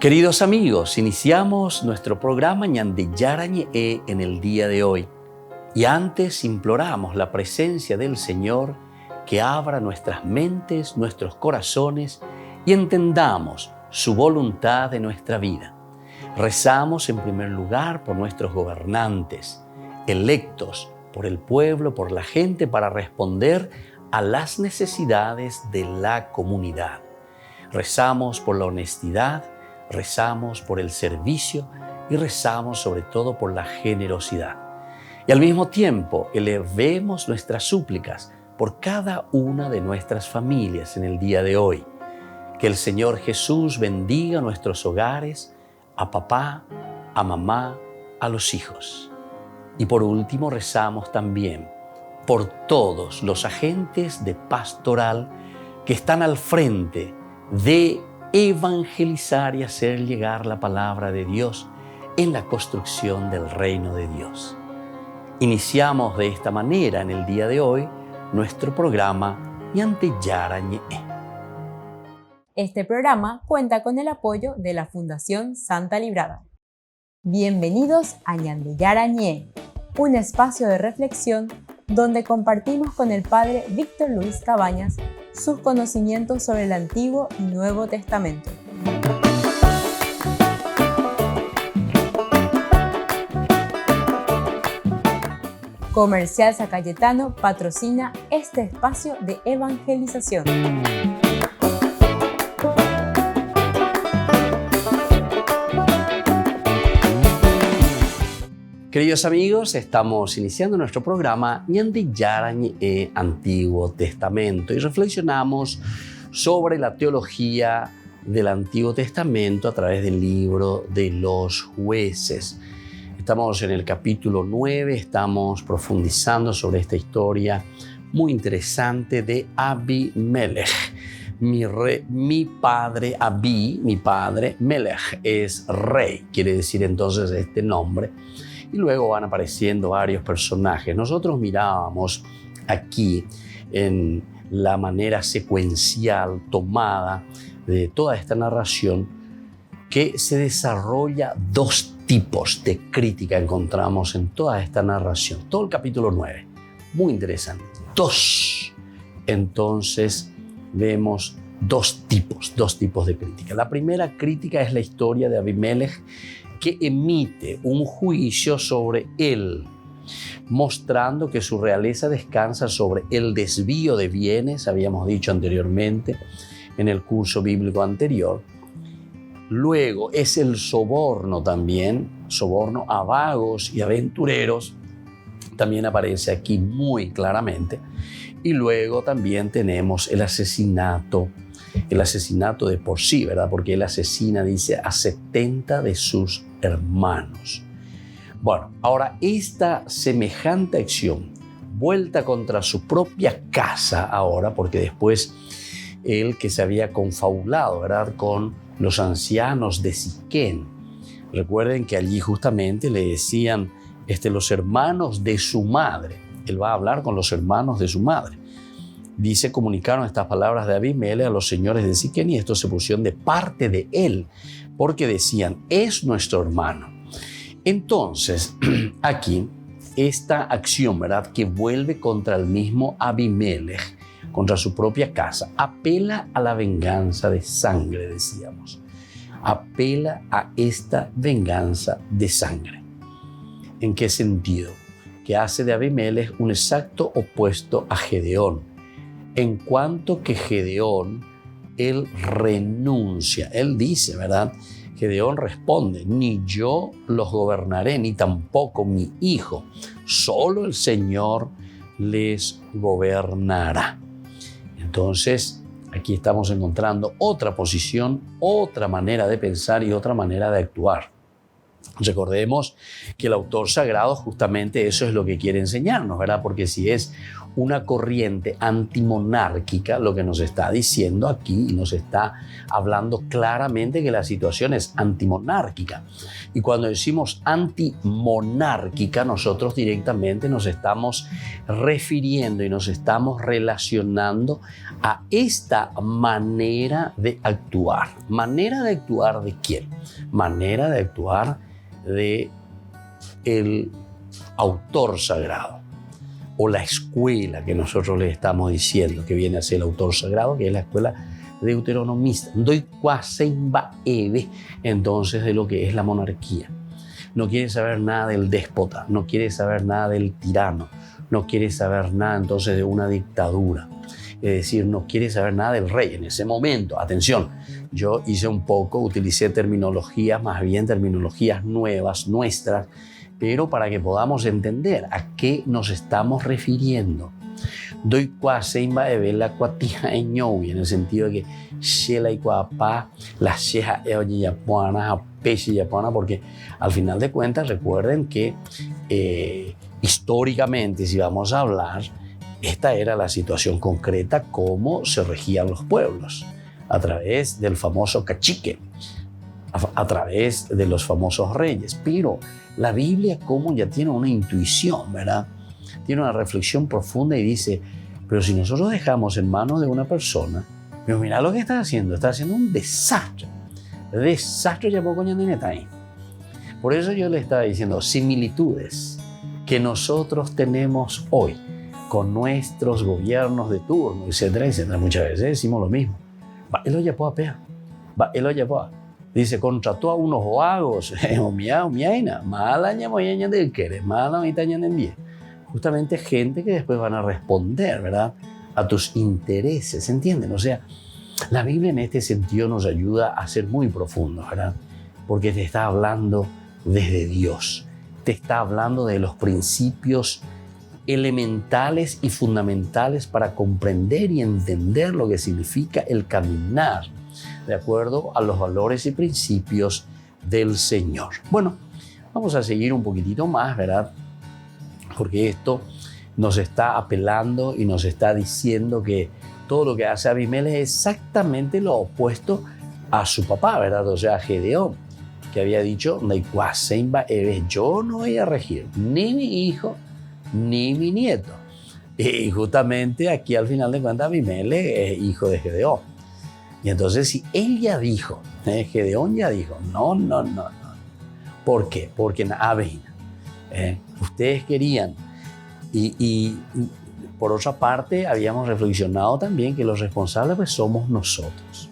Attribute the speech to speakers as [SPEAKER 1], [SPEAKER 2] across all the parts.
[SPEAKER 1] Queridos amigos, iniciamos nuestro programa Ñande Yarañe en el día de hoy. Y antes imploramos la presencia del Señor que abra nuestras mentes, nuestros corazones y entendamos su voluntad de nuestra vida. Rezamos en primer lugar por nuestros gobernantes, electos por el pueblo, por la gente, para responder a las necesidades de la comunidad. Rezamos por la honestidad, rezamos por el servicio y rezamos sobre todo por la generosidad. Y al mismo tiempo elevemos nuestras súplicas por cada una de nuestras familias en el día de hoy. Que el Señor Jesús bendiga nuestros hogares, a papá, a mamá, a los hijos. Y por último rezamos también por todos los agentes de pastoral que están al frente de evangelizar y hacer llegar la palabra de Dios en la construcción del reino de Dios. Iniciamos de esta manera en el día de hoy nuestro programa Ñande Yarañe.
[SPEAKER 2] Este programa cuenta con el apoyo de la Fundación Santa Librada. Bienvenidos a Ñande Yarañe, un espacio de reflexión donde compartimos con el Padre Víctor Luis Cabañas sus conocimientos sobre el Antiguo y Nuevo Testamento. Comercial San Cayetano patrocina este espacio de evangelización.
[SPEAKER 1] Queridos amigos, estamos iniciando nuestro programa Ñande Yarañe Antiguo Testamento y reflexionamos sobre la teología del Antiguo Testamento a través del libro de los Jueces. Estamos en el capítulo 9, estamos profundizando sobre esta historia muy interesante de Abimelech. Mi padre Abi, mi padre Melech es rey, quiere decir entonces este nombre. Y luego van apareciendo varios personajes. Nosotros mirábamos aquí en la manera secuencial tomada de toda esta narración que se desarrolla dos tipos de crítica encontramos en toda esta narración. Todo el capítulo 9, muy interesante. Entonces vemos dos tipos de crítica. La primera crítica es la historia de Abimelech, que emite un juicio sobre él, mostrando que su realeza descansa sobre el desvío de bienes, habíamos dicho anteriormente en el curso bíblico anterior. Luego es el soborno también, soborno a vagos y aventureros, también aparece aquí muy claramente. Y luego también tenemos el asesinato de por sí, ¿verdad? Porque él asesina, dice, a 70 de sus hermanos. Bueno, ahora esta semejante acción, vuelta contra su propia casa ahora, porque después él que se había confabulado, ¿verdad?, con los ancianos de Siquén. Recuerden que allí justamente le decían los hermanos de su madre. Él va a hablar con los hermanos de su madre. Dice, comunicaron estas palabras de Abimelech a los señores de Siquén y estos se pusieron de parte de él, porque decían, es nuestro hermano. Entonces, aquí, esta acción, ¿verdad?, que vuelve contra el mismo Abimelech, contra su propia casa, apela a la venganza de sangre, decíamos. Apela a esta venganza de sangre. ¿En qué sentido? Que hace de Abimelech un exacto opuesto a Gedeón. En cuanto que Gedeón, él renuncia. Él dice, ¿verdad? Gedeón responde, ni yo los gobernaré, ni tampoco mi hijo. Solo el Señor les gobernará. Entonces, aquí estamos encontrando otra posición, otra manera de pensar y otra manera de actuar. Recordemos que el autor sagrado justamente eso es lo que quiere enseñarnos, ¿verdad? Porque si es una corriente antimonárquica, lo que nos está diciendo aquí, y nos está hablando claramente que la situación es antimonárquica. Y cuando decimos antimonárquica, nosotros directamente nos estamos refiriendo y nos estamos relacionando a esta manera de actuar. ¿Manera de actuar de quién? Manera de actuar de el autor sagrado, o la escuela que nosotros le estamos diciendo que viene a ser el autor sagrado, que es la escuela deuteronomista. Doy cuasemba eve, entonces, de lo que es la monarquía. No quiere saber nada del déspota, no quiere saber nada del tirano, no quiere saber nada entonces de una dictadura. Es decir, no quiere saber nada del rey en ese momento. Atención, yo utilicé terminologías, más bien terminologías nuevas, nuestras, pero para que podamos entender a qué nos estamos refiriendo. Doy cuasemba de la cuatija en ñowi, en el sentido de que shela y cuapá, la sheja eoye yapuana, apeche yapuana, porque al final de cuentas recuerden que históricamente, si vamos a hablar, esta era la situación concreta, cómo se regían los pueblos, a través del famoso cacique, a través de los famosos reyes. Pero la Biblia como ya tiene una intuición, ¿verdad? Tiene una reflexión profunda y dice, pero si nosotros dejamos en manos de una persona, pero mira lo que está haciendo un desastre. Desastre ya poco ahí. Por eso yo le estaba diciendo similitudes que nosotros tenemos hoy con nuestros gobiernos de turno, etcétera, etcétera. Muchas veces decimos lo mismo. Va, él oye poa pea. Va, él oye poa. Dice, contrató a unos vagos, justamente gente que después van a responder, ¿verdad?, a tus intereses, ¿entienden? O sea, la Biblia en este sentido nos ayuda a ser muy profundos, ¿verdad? Porque te está hablando desde Dios, te está hablando de los principios elementales y fundamentales para comprender y entender lo que significa el caminar de acuerdo a los valores y principios del Señor. Bueno, vamos a seguir un poquitito más, ¿verdad? Porque esto nos está apelando y nos está diciendo que todo lo que hace Abimelech es exactamente lo opuesto a su papá, ¿verdad? O sea, a Gedeón, que había dicho, yo no voy a regir ni mi hijo ni mi nieto. Y justamente aquí al final de cuentas Abimelech es hijo de Gedeón. Y entonces si él ya dijo, Gedeón ya dijo, no. ¿Por qué? Porque ustedes querían. Y por otra parte habíamos reflexionado también que los responsables pues somos nosotros.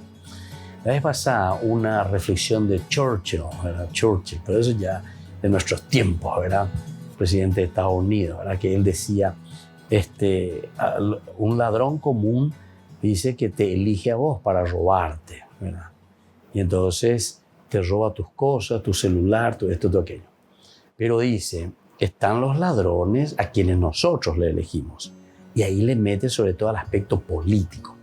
[SPEAKER 1] La vez pasada una reflexión de Churchill, ¿verdad? Churchill, pero eso ya de nuestros tiempos, ¿verdad? Presidente de Estados Unidos, ¿verdad? Que él decía, un ladrón común dice que te elige a vos para robarte, ¿verdad? Y entonces te roba tus cosas, tu celular, todo esto, todo aquello. Pero dice, están los ladrones a quienes nosotros le elegimos. Y ahí le mete sobre todo el aspecto político.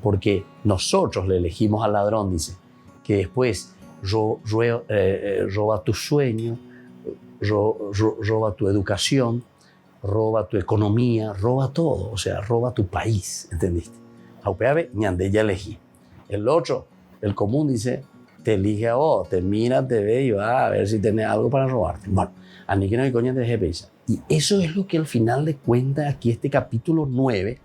[SPEAKER 1] Porque nosotros le elegimos al ladrón, dice, que después roba tu sueño, roba tu educación, roba tu economía, roba todo, o sea, roba tu país, ¿entendiste? Aupeave, ñande, ya elegí. El otro, el común, dice, te elige a vos, te mira, te ve y va a ver si tenés algo para robarte. Bueno, a mí que no hay coña de GPS. Y eso es lo que al final de cuentas aquí este capítulo 9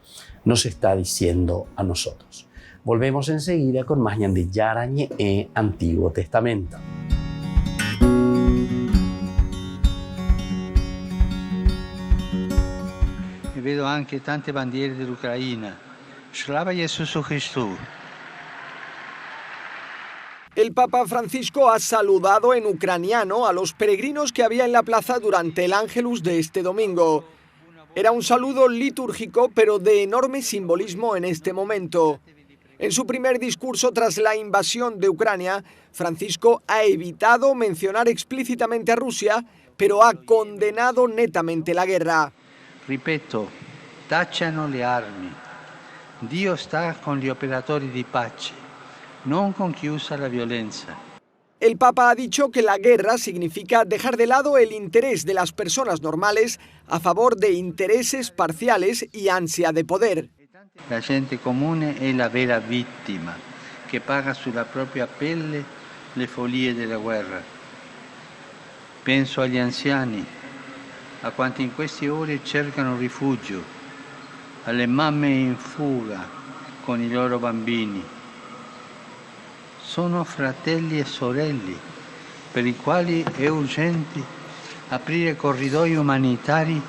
[SPEAKER 1] nos está diciendo a nosotros. Volvemos enseguida con más ñande yarañe Antiguo Testamento.
[SPEAKER 3] E vedo anche tante bandiere dell'Ucraina. Slava Jesús Cristo.
[SPEAKER 4] El Papa Francisco ha saludado en ucraniano a los peregrinos que había en la plaza durante el Ángelus de este domingo. Era un saludo litúrgico, pero de enorme simbolismo en este momento. En su primer discurso tras la invasión de Ucrania, Francisco ha evitado mencionar explícitamente a Rusia, pero ha condenado netamente la guerra.
[SPEAKER 3] Ripeto, tacciano le armi. Dio sta con gli operatori di pace, non con chi usa la violenza.
[SPEAKER 4] El Papa ha dicho que la guerra significa dejar de lado el interés de las personas normales a favor de intereses parciales y ansia de poder.
[SPEAKER 3] La gente comune è la vera vittima, che paga sulla propria pelle le follie della guerra. Penso agli anziani, a quanti in queste ore cercano rifugio, alle mamme in fuga con i loro bambini. Sono fratelli e sorelle per i quali è urgente aprire corridoi umanitari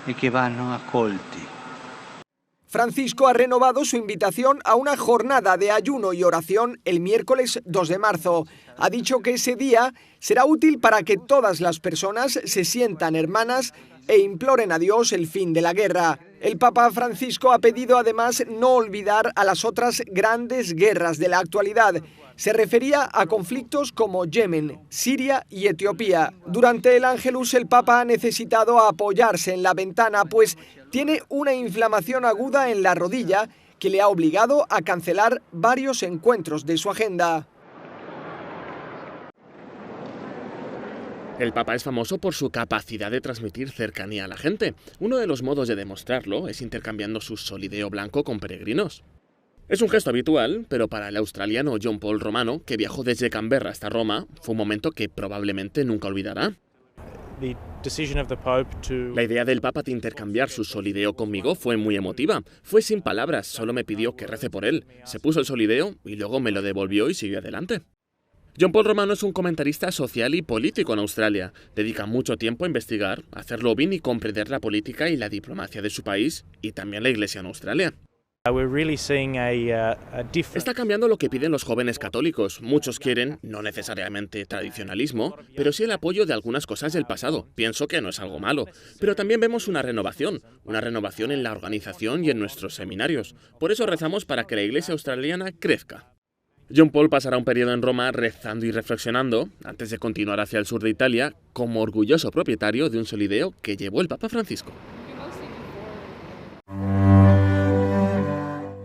[SPEAKER 3] e che vanno accolti.
[SPEAKER 4] Francisco ha renovado su invitación a una jornada de ayuno y oración el miércoles 2 de marzo. Ha dicho que ese día será útil para que todas las personas se sientan hermanas e imploren a Dios el fin de la guerra. El Papa Francisco ha pedido además no olvidar a las otras grandes guerras de la actualidad. Se refería a conflictos como Yemen, Siria y Etiopía. Durante el Ángelus el Papa ha necesitado apoyarse en la ventana, pues tiene una inflamación aguda en la rodilla que le ha obligado a cancelar varios encuentros de su agenda.
[SPEAKER 5] El Papa es famoso por su capacidad de transmitir cercanía a la gente. Uno de los modos de demostrarlo es intercambiando su solideo blanco con peregrinos. Es un gesto habitual, pero para el australiano John Paul Romano, que viajó desde Canberra hasta Roma, fue un momento que probablemente nunca olvidará. La idea del Papa de intercambiar su solideo conmigo fue muy emotiva. Fue sin palabras, solo me pidió que rece por él. Se puso el solideo y luego me lo devolvió y siguió adelante. John Paul Romano es un comentarista social y político en Australia. Dedica mucho tiempo a investigar, a hacer lobbying y comprender la política y la diplomacia de su país y también la Iglesia en Australia. Está cambiando lo que piden los jóvenes católicos. Muchos quieren, no necesariamente tradicionalismo, pero sí el apoyo de algunas cosas del pasado. Pienso que no es algo malo. Pero también vemos una renovación en la organización y en nuestros seminarios. Por eso rezamos para que la Iglesia australiana crezca. John Paul pasará un periodo en Roma rezando y reflexionando, antes de continuar hacia el sur de Italia, como orgulloso propietario de un solideo que llevó el Papa Francisco.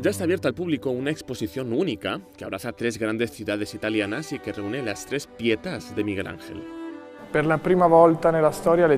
[SPEAKER 5] Ya está abierta al público una exposición única que abraza 3 grandes ciudades italianas y que reúne las 3 pietas de Miguel Ángel.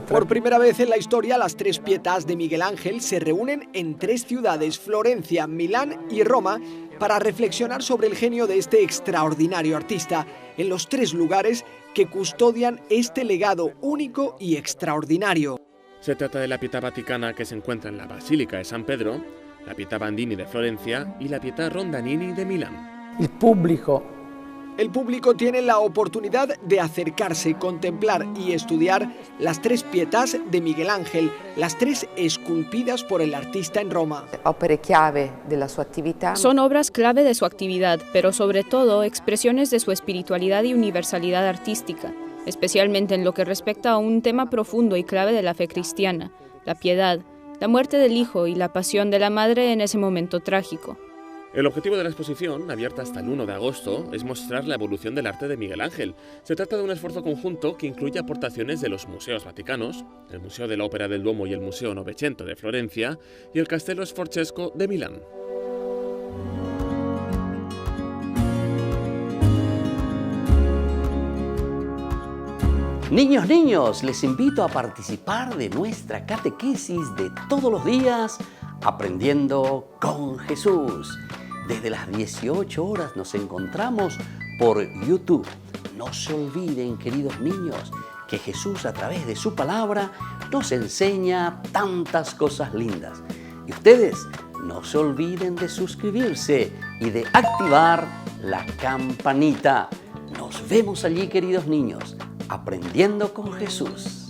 [SPEAKER 4] Por primera vez en la historia, las 3 pietas de Miguel Ángel se reúnen en 3 ciudades, Florencia, Milán y Roma, para reflexionar sobre el genio de este extraordinario artista, en los 3 lugares que custodian este legado único y extraordinario.
[SPEAKER 5] Se trata de la Pietà Vaticana, que se encuentra en la Basílica de San Pedro, la Pietà Bandini de Florencia y la Pietà Rondanini de Milán.
[SPEAKER 4] El público tiene la oportunidad de acercarse, contemplar y estudiar las 3 pietas de Miguel Ángel, las 3 esculpidas por el artista en Roma.
[SPEAKER 6] Son obras clave de su actividad, pero sobre todo expresiones de su espiritualidad y universalidad artística, especialmente en lo que respecta a un tema profundo y clave de la fe cristiana, la piedad, la muerte del hijo y la pasión de la madre en ese momento trágico.
[SPEAKER 5] El objetivo de la exposición, abierta hasta el 1 de agosto, es mostrar la evolución del arte de Miguel Ángel. Se trata de un esfuerzo conjunto que incluye aportaciones de los museos vaticanos, el Museo de la Ópera del Duomo y el Museo Novecento de Florencia y el Castello Sforzesco de Milán.
[SPEAKER 1] Niños, les invito a participar de nuestra catequesis de todos los días, Aprendiendo con Jesús. Desde las 18 horas nos encontramos por YouTube. No se olviden, queridos niños, que Jesús a través de su palabra nos enseña tantas cosas lindas. Y ustedes no se olviden de suscribirse y de activar la campanita. Nos vemos allí, queridos niños, Aprendiendo con Jesús.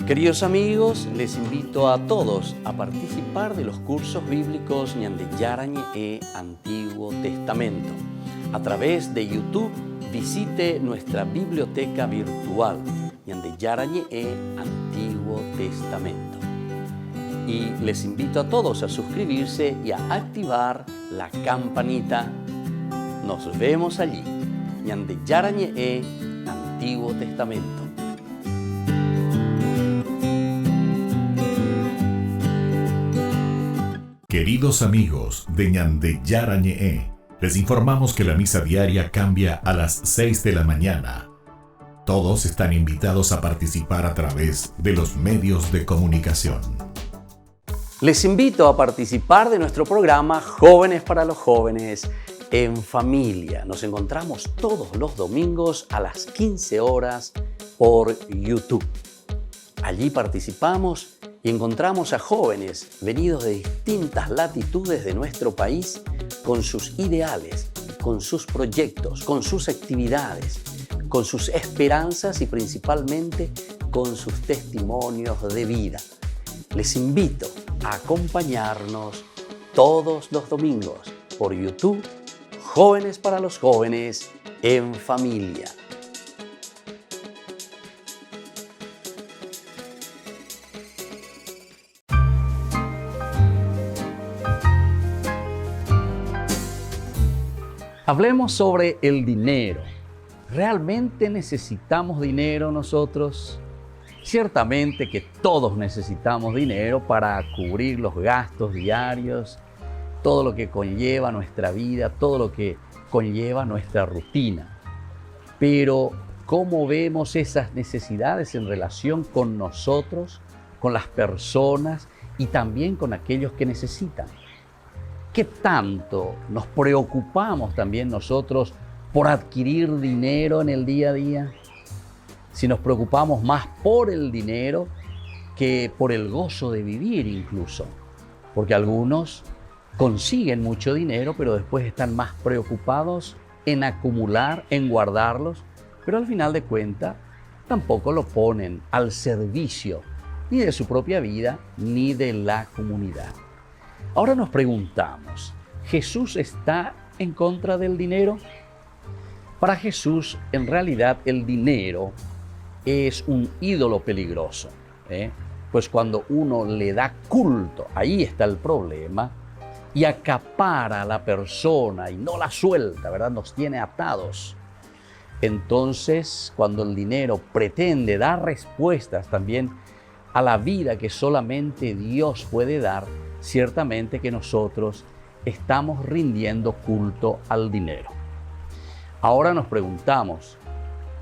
[SPEAKER 1] Queridos amigos, les invito a todos a participar de los cursos bíblicos Ñande Yarañe e Antiguo Testamento. A través de YouTube, visite nuestra biblioteca virtual Ñande Yarañe e Antiguo Testamento. Y les invito a todos a suscribirse y a activar la campanita. Nos vemos allí. Ñande Yarañe e Antiguo Testamento.
[SPEAKER 7] Que Queridos amigos de Ñande Yarañé, les informamos que la misa diaria cambia a las 6 de la mañana. Todos están invitados a participar a través de los medios de comunicación.
[SPEAKER 1] Les invito a participar de nuestro programa Jóvenes para los Jóvenes en Familia. Nos encontramos todos los domingos a las 15 horas por YouTube. Allí participamos y encontramos a jóvenes venidos de distintas latitudes de nuestro país con sus ideales, con sus proyectos, con sus actividades, con sus esperanzas y principalmente con sus testimonios de vida. Les invito a acompañarnos todos los domingos por YouTube, Jóvenes para los Jóvenes en Familia. Hablemos sobre el dinero. ¿Realmente necesitamos dinero nosotros? Ciertamente que todos necesitamos dinero para cubrir los gastos diarios, todo lo que conlleva nuestra vida, todo lo que conlleva nuestra rutina. Pero, ¿cómo vemos esas necesidades en relación con nosotros, con las personas y también con aquellos que necesitan? ¿Qué tanto nos preocupamos también nosotros por adquirir dinero en el día a día? Si nos preocupamos más por el dinero que por el gozo de vivir incluso. Porque algunos consiguen mucho dinero, pero después están más preocupados en acumular, en guardarlos, pero al final de cuentas tampoco lo ponen al servicio ni de su propia vida ni de la comunidad. Ahora nos preguntamos, ¿Jesús está en contra del dinero? Para Jesús, en realidad, el dinero es un ídolo peligroso, pues cuando uno le da culto, ahí está el problema, y acapara a la persona y no la suelta, ¿verdad? Nos tiene atados. Entonces, cuando el dinero pretende dar respuestas también a la vida que solamente Dios puede dar, ciertamente que nosotros estamos rindiendo culto al dinero. Ahora nos preguntamos,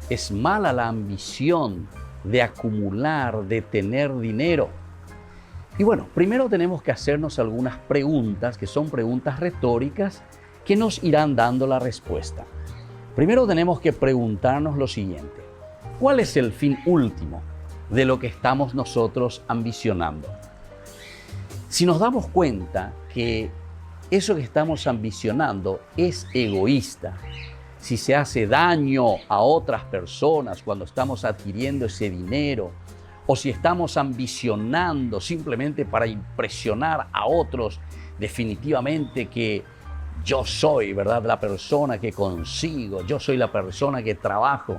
[SPEAKER 1] ¿es mala la ambición de acumular, de tener dinero? Y bueno, primero tenemos que hacernos algunas preguntas, que son preguntas retóricas, que nos irán dando la respuesta. Primero tenemos que preguntarnos lo siguiente: ¿cuál es el fin último de lo que estamos nosotros ambicionando? Si nos damos cuenta que eso que estamos ambicionando es egoísta, si se hace daño a otras personas cuando estamos adquiriendo ese dinero, o si estamos ambicionando simplemente para impresionar a otros, definitivamente que yo soy, ¿verdad?, la persona que consigo, yo soy la persona que trabajo,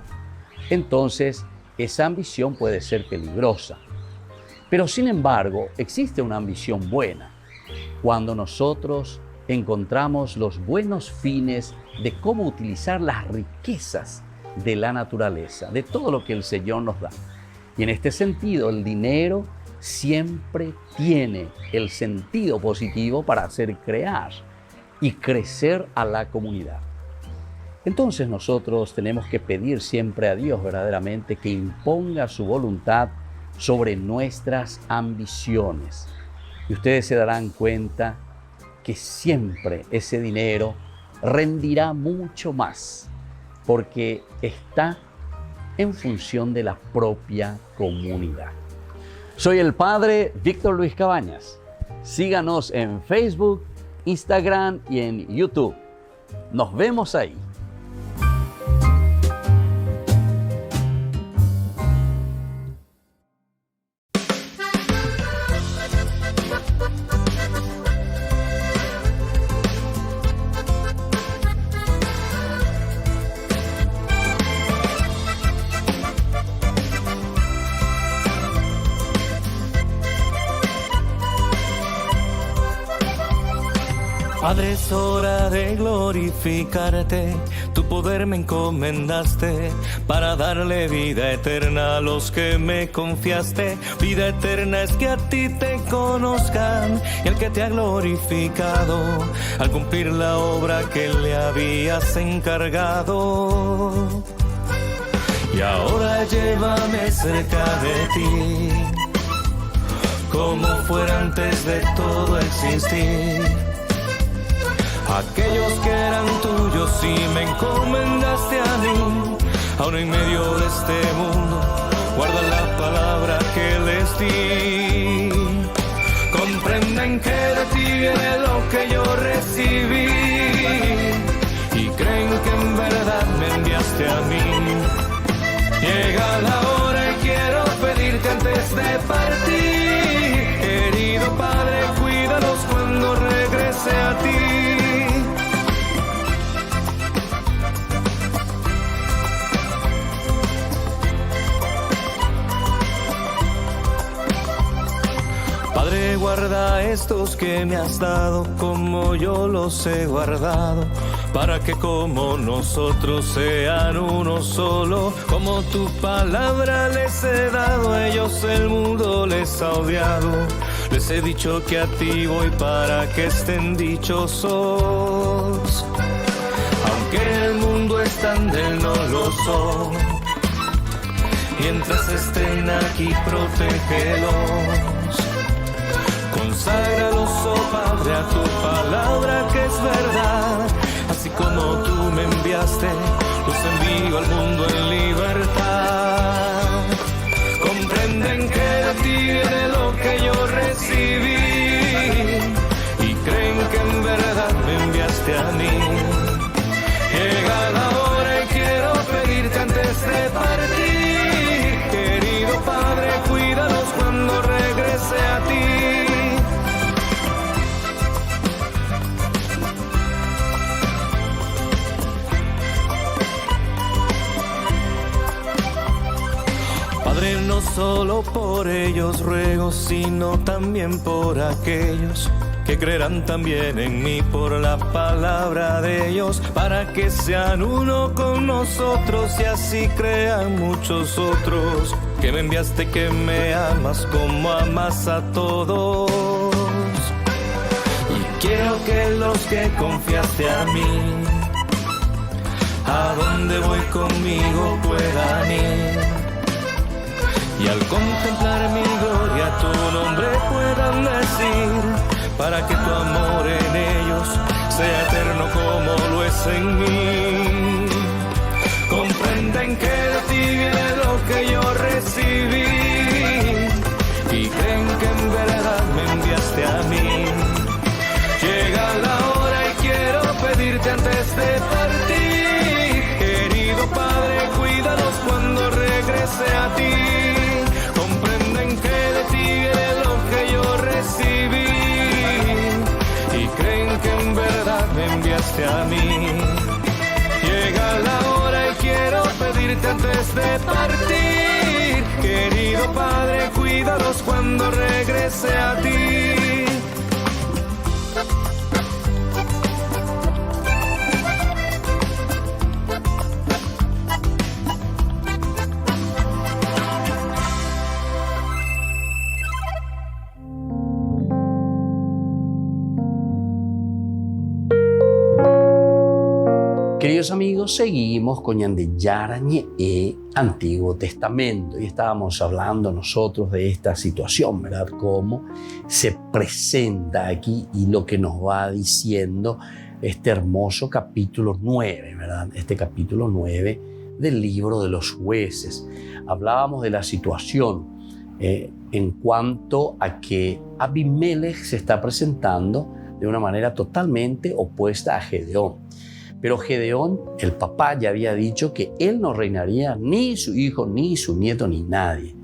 [SPEAKER 1] entonces esa ambición puede ser peligrosa. Pero sin embargo, existe una ambición buena cuando nosotros encontramos los buenos fines de cómo utilizar las riquezas de la naturaleza, de todo lo que el Señor nos da. Y en este sentido, el dinero siempre tiene el sentido positivo para hacer crear y crecer a la comunidad. Entonces nosotros tenemos que pedir siempre a Dios verdaderamente que imponga su voluntad sobre nuestras ambiciones. Y ustedes se darán cuenta que siempre ese dinero rendirá mucho más, porque está en función de la propia comunidad. Soy el Padre Víctor Luis Cabañas. Síganos en Facebook, Instagram y en YouTube. Nos vemos ahí.
[SPEAKER 8] Padre, es hora de glorificarte, tu poder me encomendaste para darle vida eterna a los que me confiaste. Vida eterna es que a ti te conozcan y al que te ha glorificado al cumplir la obra que le habías encargado. Y ahora llévame cerca de ti, como fuera antes de todo existir. Aquellos que eran tuyos y me encomendaste a mí, aún en medio de este mundo, guardan la palabra que les di. Comprenden que de ti viene lo que yo recibí y creen que en verdad me enviaste a mí. Llega la hora y quiero pedirte antes de partir, querido Padre, cuídalos cuando regrese a ti. Padre, guarda estos que me has dado como yo los he guardado, para que como nosotros sean uno solo. Como tu palabra les he dado, ellos el mundo les ha odiado. Les he dicho que a ti voy para que estén dichosos. Aunque en el mundo están de él, no lo son. Mientras estén aquí, protégelos. Conságralos, oh Padre, a tu palabra que es verdad. Así como tú me enviaste, los envío al mundo en libertad. Comprenden que de ti viene lo que yo recibí y creen que en verdad me enviaste a mí. Llega la hora y quiero pedirte antes de partir, querido Padre, cuídalos cuando regrese a ti. Padre, no solo por ellos ruego, sino también por aquellos que creerán también en mí por la palabra de ellos, para que sean uno con nosotros y así crean muchos otros, que me enviaste, que me amas como amas a todos. Y quiero que los que confiaste a mí, a donde voy conmigo puedan ir, y al contemplar mi gloria tu nombre puedan decir, para que tu amor en ellos sea eterno como lo es en mí. Comprenden que de ti viene lo que yo recibí y creen que en verdad me enviaste a mí. Llega la hora y quiero pedirte antes de partir, querido Padre, cuídalos cuando regrese a ti. Comprenden que de ti viene lo que yo recibí y creen que en verdad me enviaste a mí. Llega la hora y quiero pedirte antes de partir, querido Padre, cuídalos cuando regrese a ti.
[SPEAKER 1] Queridos amigos, seguimos con Ñandeyara Ñe'e, Antiguo Testamento, y estábamos hablando nosotros de esta situación, ¿verdad? Cómo se presenta aquí y lo que nos va diciendo este hermoso capítulo 9, ¿verdad? Este capítulo 9 del libro de los jueces. Hablábamos de la situación en cuanto a que Abimelech se está presentando de una manera totalmente opuesta a Gedeón. Pero Gedeón, el papá, ya había dicho que él no reinaría ni su hijo, ni su nieto, ni nadie.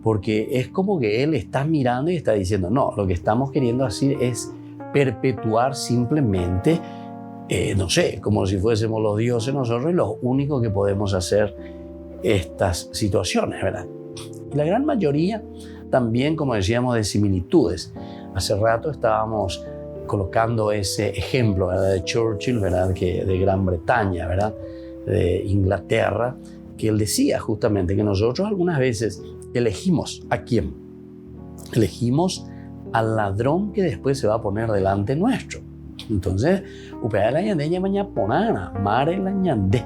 [SPEAKER 1] Porque es como que él está mirando y está diciendo, no, lo que estamos queriendo hacer es perpetuar simplemente, no sé, como si fuésemos los dioses nosotros y los únicos que podemos hacer estas situaciones, ¿verdad? Y la gran mayoría también, como decíamos, de similitudes. Hace rato estábamos colocando ese ejemplo, ¿verdad?, de Churchill, ¿verdad?, que de Gran Bretaña, ¿verdad?, de Inglaterra, que él decía justamente que nosotros algunas veces elegimos ¿a quién? Elegimos al ladrón que después se va a poner delante nuestro. Entonces, upea la ñandeña mañana ponana, mare la ñande,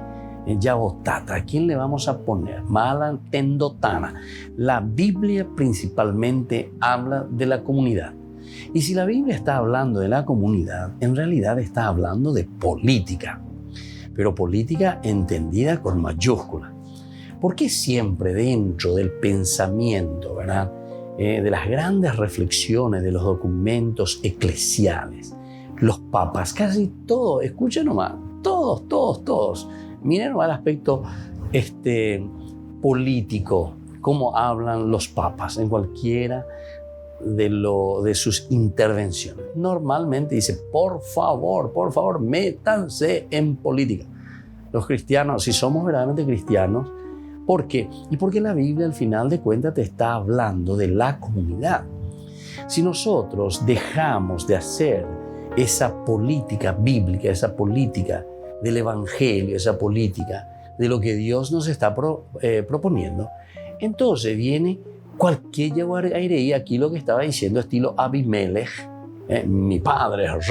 [SPEAKER 1] ya botata, ¿a quién le vamos a poner? Mala tendotana. La Biblia principalmente habla de la comunidad. Y si la Biblia está hablando de la comunidad, en realidad está hablando de política, pero política entendida con mayúscula. ¿Por qué siempre dentro del pensamiento, ¿verdad?, de las grandes reflexiones de los documentos eclesiales, los papas, casi todos, escuchen nomás, todos, miren nomás el aspecto político, cómo hablan los papas en cualquiera de sus intervenciones? Normalmente dice, por favor, métanse en política. Los cristianos, si somos verdaderamente cristianos, ¿por qué? Y porque la Biblia al final de cuentas te está hablando de la comunidad. Si nosotros dejamos de hacer esa política bíblica, esa política del evangelio, esa política de lo que Dios nos está proponiendo, entonces viene cualquier yaguaireí, aquí lo que estaba diciendo estilo Abimelech, mi padre es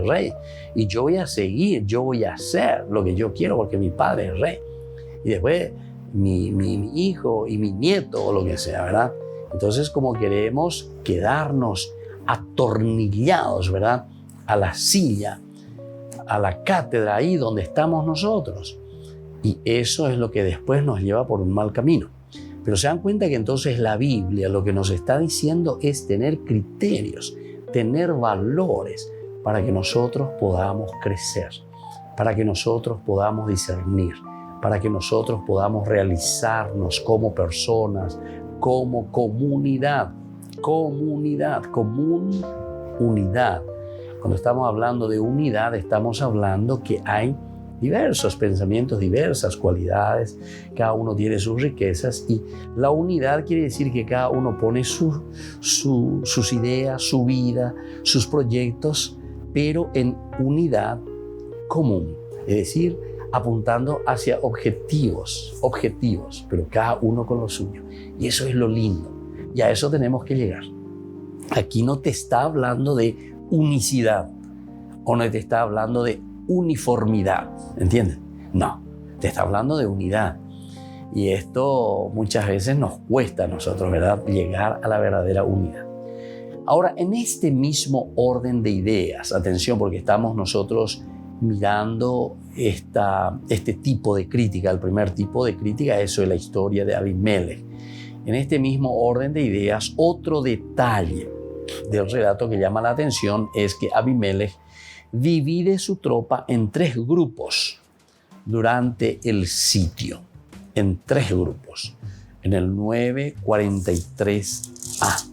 [SPEAKER 1] rey, y yo voy a seguir, yo voy a hacer lo que yo quiero porque mi padre es rey. Y después mi hijo y mi nieto o lo que sea, ¿verdad? Entonces, como queremos quedarnos atornillados, ¿verdad?, a la silla, a la cátedra, ahí donde estamos nosotros. Y eso es lo que después nos lleva por un mal camino. Pero se dan cuenta que entonces la Biblia lo que nos está diciendo es tener criterios, tener valores para que nosotros podamos crecer, para que nosotros podamos discernir, para que nosotros podamos realizarnos como personas, como comunidad. Cuando estamos hablando de unidad, estamos hablando que hay diversos pensamientos, diversas cualidades, cada uno tiene sus riquezas, y la unidad quiere decir que cada uno pone sus ideas, su vida, sus proyectos, pero en unidad común, es decir, apuntando hacia objetivos, pero cada uno con lo suyo. Y eso es lo lindo, y a eso tenemos que llegar. Aquí no te está hablando de unicidad, o no te está hablando de uniformidad, ¿entiendes? No, te está hablando de unidad. Y esto muchas veces nos cuesta a nosotros, ¿verdad?, llegar a la verdadera unidad. Ahora, en este mismo orden de ideas, atención, porque estamos nosotros mirando este tipo de crítica, el primer tipo de crítica, eso es la historia de Abimelech. En este mismo orden de ideas, otro detalle del relato que llama la atención es que Abimelech divide su tropa en 3 grupos durante el sitio, en 3 grupos. En el 943a.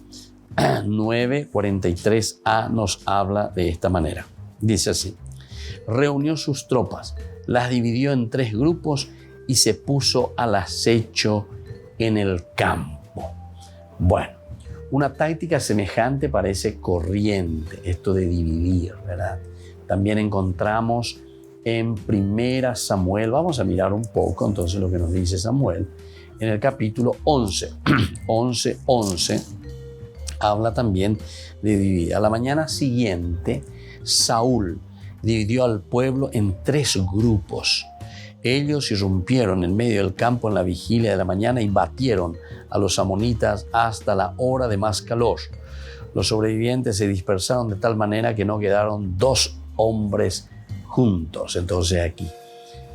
[SPEAKER 1] 943a nos habla de esta manera. Dice así: reunió sus tropas, las dividió en 3 grupos y se puso al acecho en el campo. Bueno, una táctica semejante parece corriente, esto de dividir, ¿verdad? También encontramos en 1 Samuel, vamos a mirar un poco entonces lo que nos dice Samuel, en el capítulo 11, 11, habla también de dividir. A la mañana siguiente, Saúl dividió al pueblo en 3 grupos. Ellos irrumpieron en medio del campo en la vigilia de la mañana y batieron a los amonitas hasta la hora de más calor. Los sobrevivientes se dispersaron de tal manera que no quedaron 2 hombres juntos. Entonces aquí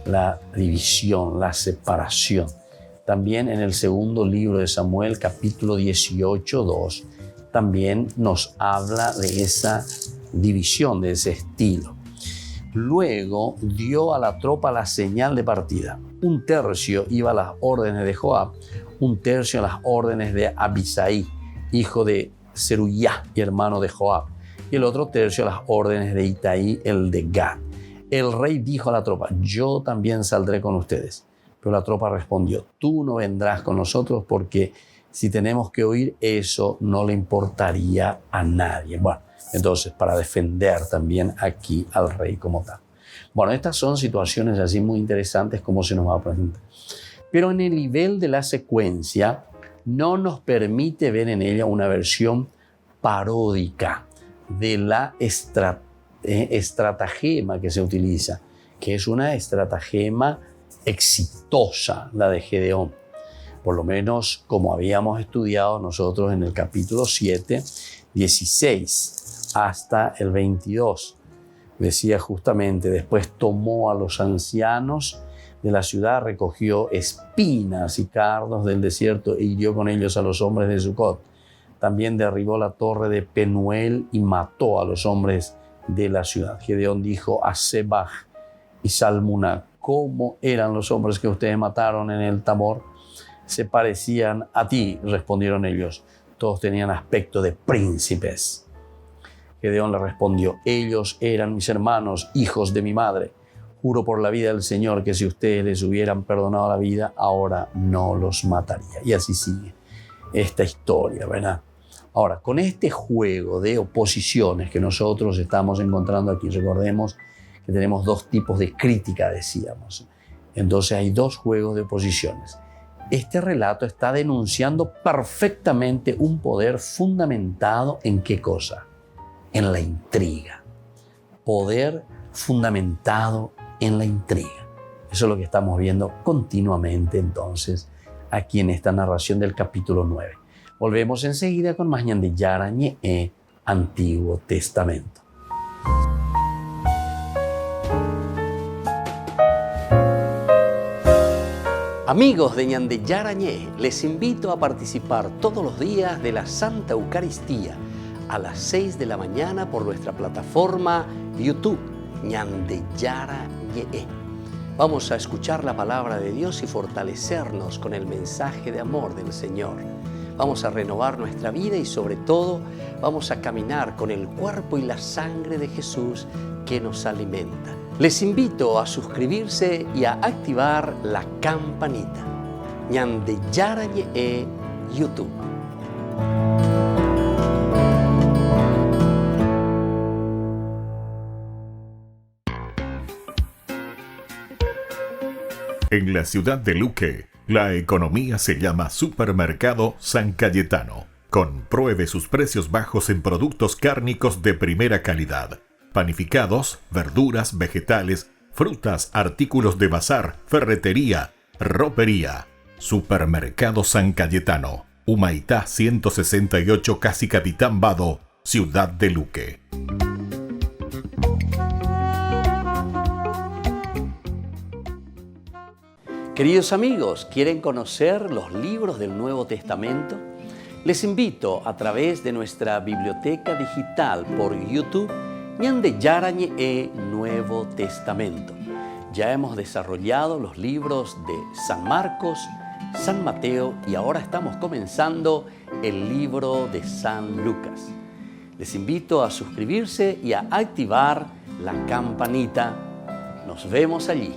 [SPEAKER 1] la división, la separación. También en el segundo libro de Samuel, capítulo 18, 2, también nos habla de esa división, de ese estilo. Luego dio a la tropa la señal de partida. 1/3 iba a las órdenes de Joab, 1/3 a las órdenes de Abisai, hijo de Zeruyá y hermano de Joab, y el otro 1/3 a las órdenes de Itaí, el de Gad. El rey dijo a la tropa: yo también saldré con ustedes. Pero la tropa respondió: tú no vendrás con nosotros porque si tenemos que huir, eso no le importaría a nadie. Bueno, Entonces, para defender también aquí al rey como tal. Bueno, estas son situaciones así muy interesantes como se nos va a presentar. Pero en el nivel de la secuencia no nos permite ver en ella una versión paródica de la estratagema que se utiliza, que es una estratagema exitosa, la de Gedeón. Por lo menos como habíamos estudiado nosotros en el capítulo 7, 16 hasta el 22. Decía justamente, después tomó a los ancianos de la ciudad, recogió espinas y cardos del desierto e hirió con ellos a los hombres de Sucot. También derribó la torre de Penuel y mató a los hombres de la ciudad. Gedeón dijo a Sebaj y Salmuná: ¿cómo eran los hombres que ustedes mataron en el Tabor? Se parecían a ti, respondieron ellos. Todos tenían aspecto de príncipes. Gedeón le respondió: ellos eran mis hermanos, hijos de mi madre. Juro por la vida del Señor que si ustedes les hubieran perdonado la vida, ahora no los mataría. Y así sigue esta historia, ¿verdad? Ahora, con este juego de oposiciones que nosotros estamos encontrando aquí, recordemos que tenemos dos tipos de crítica, decíamos. Entonces hay dos juegos de oposiciones. Este relato está denunciando perfectamente un poder fundamentado en ¿qué cosa? En la intriga. Poder fundamentado en la intriga. Eso es lo que estamos viendo continuamente entonces aquí en esta narración del capítulo 9. Volvemos enseguida con más Ñan de Yara Ñe, Antiguo Testamento. Amigos de Ñan de Yara Ñe, les invito a participar todos los días de la Santa Eucaristía a las 6 de la mañana por nuestra plataforma YouTube, Ñan de Yara Ñe. Vamos a escuchar la palabra de Dios y fortalecernos con el mensaje de amor del Señor. Vamos a renovar nuestra vida y sobre todo vamos a caminar con el cuerpo y la sangre de Jesús que nos alimenta. Les invito a suscribirse y a activar la campanita. Ñan de Yara Ñe, YouTube.
[SPEAKER 7] En la ciudad de Luque, la economía se llama Supermercado San Cayetano. Compruebe sus precios bajos en productos cárnicos de primera calidad. Panificados, verduras, vegetales, frutas, artículos de bazar, ferretería, ropería. Supermercado San Cayetano. Humaitá 168, Casi Capitán Vado, ciudad de Luque.
[SPEAKER 1] Queridos amigos, ¿quieren conocer los libros del Nuevo Testamento? Les invito a través de nuestra biblioteca digital por YouTube, Ñan de Yara Ñe, Nuevo Testamento. Ya hemos desarrollado los libros de San Marcos, San Mateo y ahora estamos comenzando el libro de San Lucas. Les invito a suscribirse y a activar la campanita. Nos vemos allí.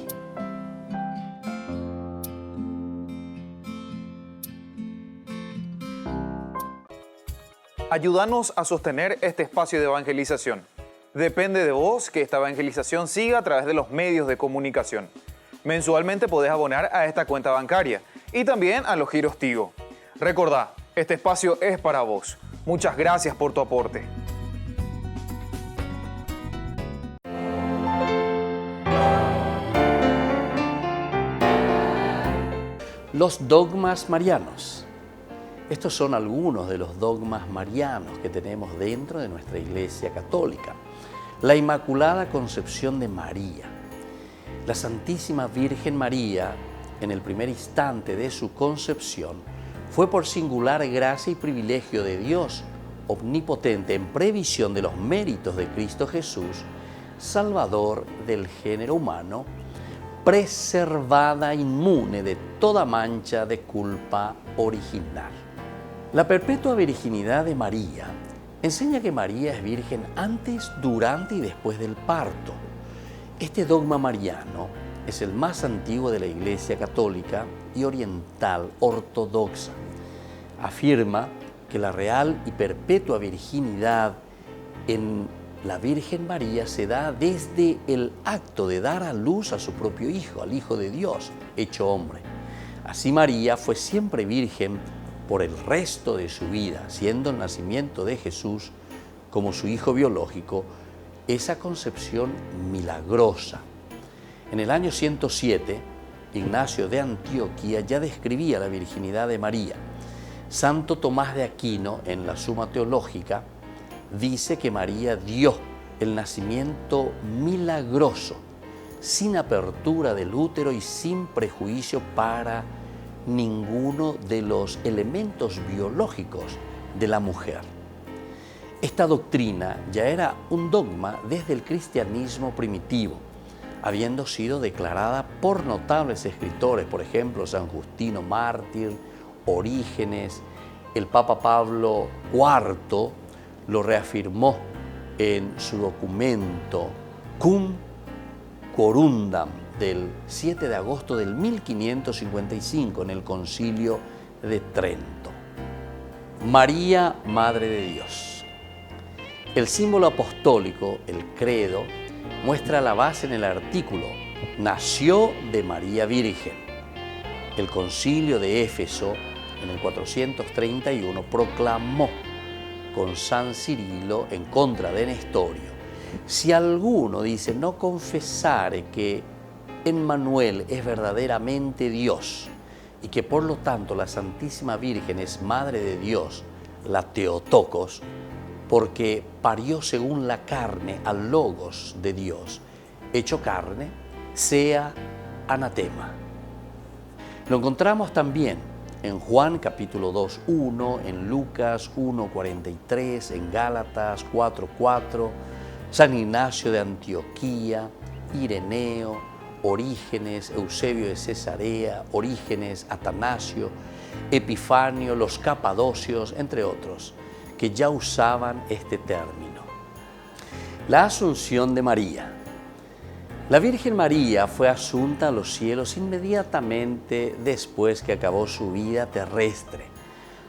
[SPEAKER 9] Ayúdanos a sostener este espacio de evangelización. Depende de vos que esta evangelización siga a través de los medios de comunicación. Mensualmente podés abonar a esta cuenta bancaria y también a los giros Tigo. Recordá, este espacio es para vos. Muchas gracias por tu aporte.
[SPEAKER 1] Los dogmas marianos. Estos son algunos de los dogmas marianos que tenemos dentro de nuestra Iglesia Católica. La Inmaculada Concepción de María. La Santísima Virgen María, en el primer instante de su concepción, fue por singular gracia y privilegio de Dios omnipotente en previsión de los méritos de Cristo Jesús, Salvador del género humano, preservada inmune de toda mancha de culpa original. La perpetua virginidad de María enseña que María es virgen antes, durante y después del parto. Este dogma mariano es el más antiguo de la Iglesia Católica y oriental ortodoxa. Afirma que la real y perpetua virginidad en la Virgen María se da desde el acto de dar a luz a su propio Hijo, al Hijo de Dios, hecho hombre. Así María fue siempre virgen por el resto de su vida, siendo el nacimiento de Jesús como su hijo biológico, esa concepción milagrosa. En el año 107, Ignacio de Antioquía ya describía la virginidad de María. Santo Tomás de Aquino, en la Suma Teológica, dice que María dio el nacimiento milagroso, sin apertura del útero y sin prejuicio para ninguno de los elementos biológicos de la mujer. Esta doctrina ya era un dogma desde el cristianismo primitivo, habiendo sido declarada por notables escritores, por ejemplo, San Justino Mártir, Orígenes. El Papa Pablo IV lo reafirmó en su documento Cum Corundam del 7 de agosto del 1555 en el Concilio de Trento. María, Madre de Dios. El símbolo apostólico, el credo, muestra la base en el artículo nació de María Virgen. El Concilio de Éfeso, en el 431, proclamó con San Cirilo en contra de Nestorio: si alguno, dice, no confesare que Emmanuel es verdaderamente Dios y que por lo tanto la Santísima Virgen es Madre de Dios, la Theotokos, porque parió según la carne al Logos de Dios, hecho carne, sea anatema. Lo encontramos también en Juan capítulo 2:1, en Lucas 1:43, en Gálatas 4:4, San Ignacio de Antioquía, Ireneo, Orígenes, Eusebio de Cesarea, Orígenes, Atanasio, Epifanio, los Capadocios, entre otros, que ya usaban este término. La Asunción de María. La Virgen María fue asunta a los cielos inmediatamente después que acabó su vida terrestre.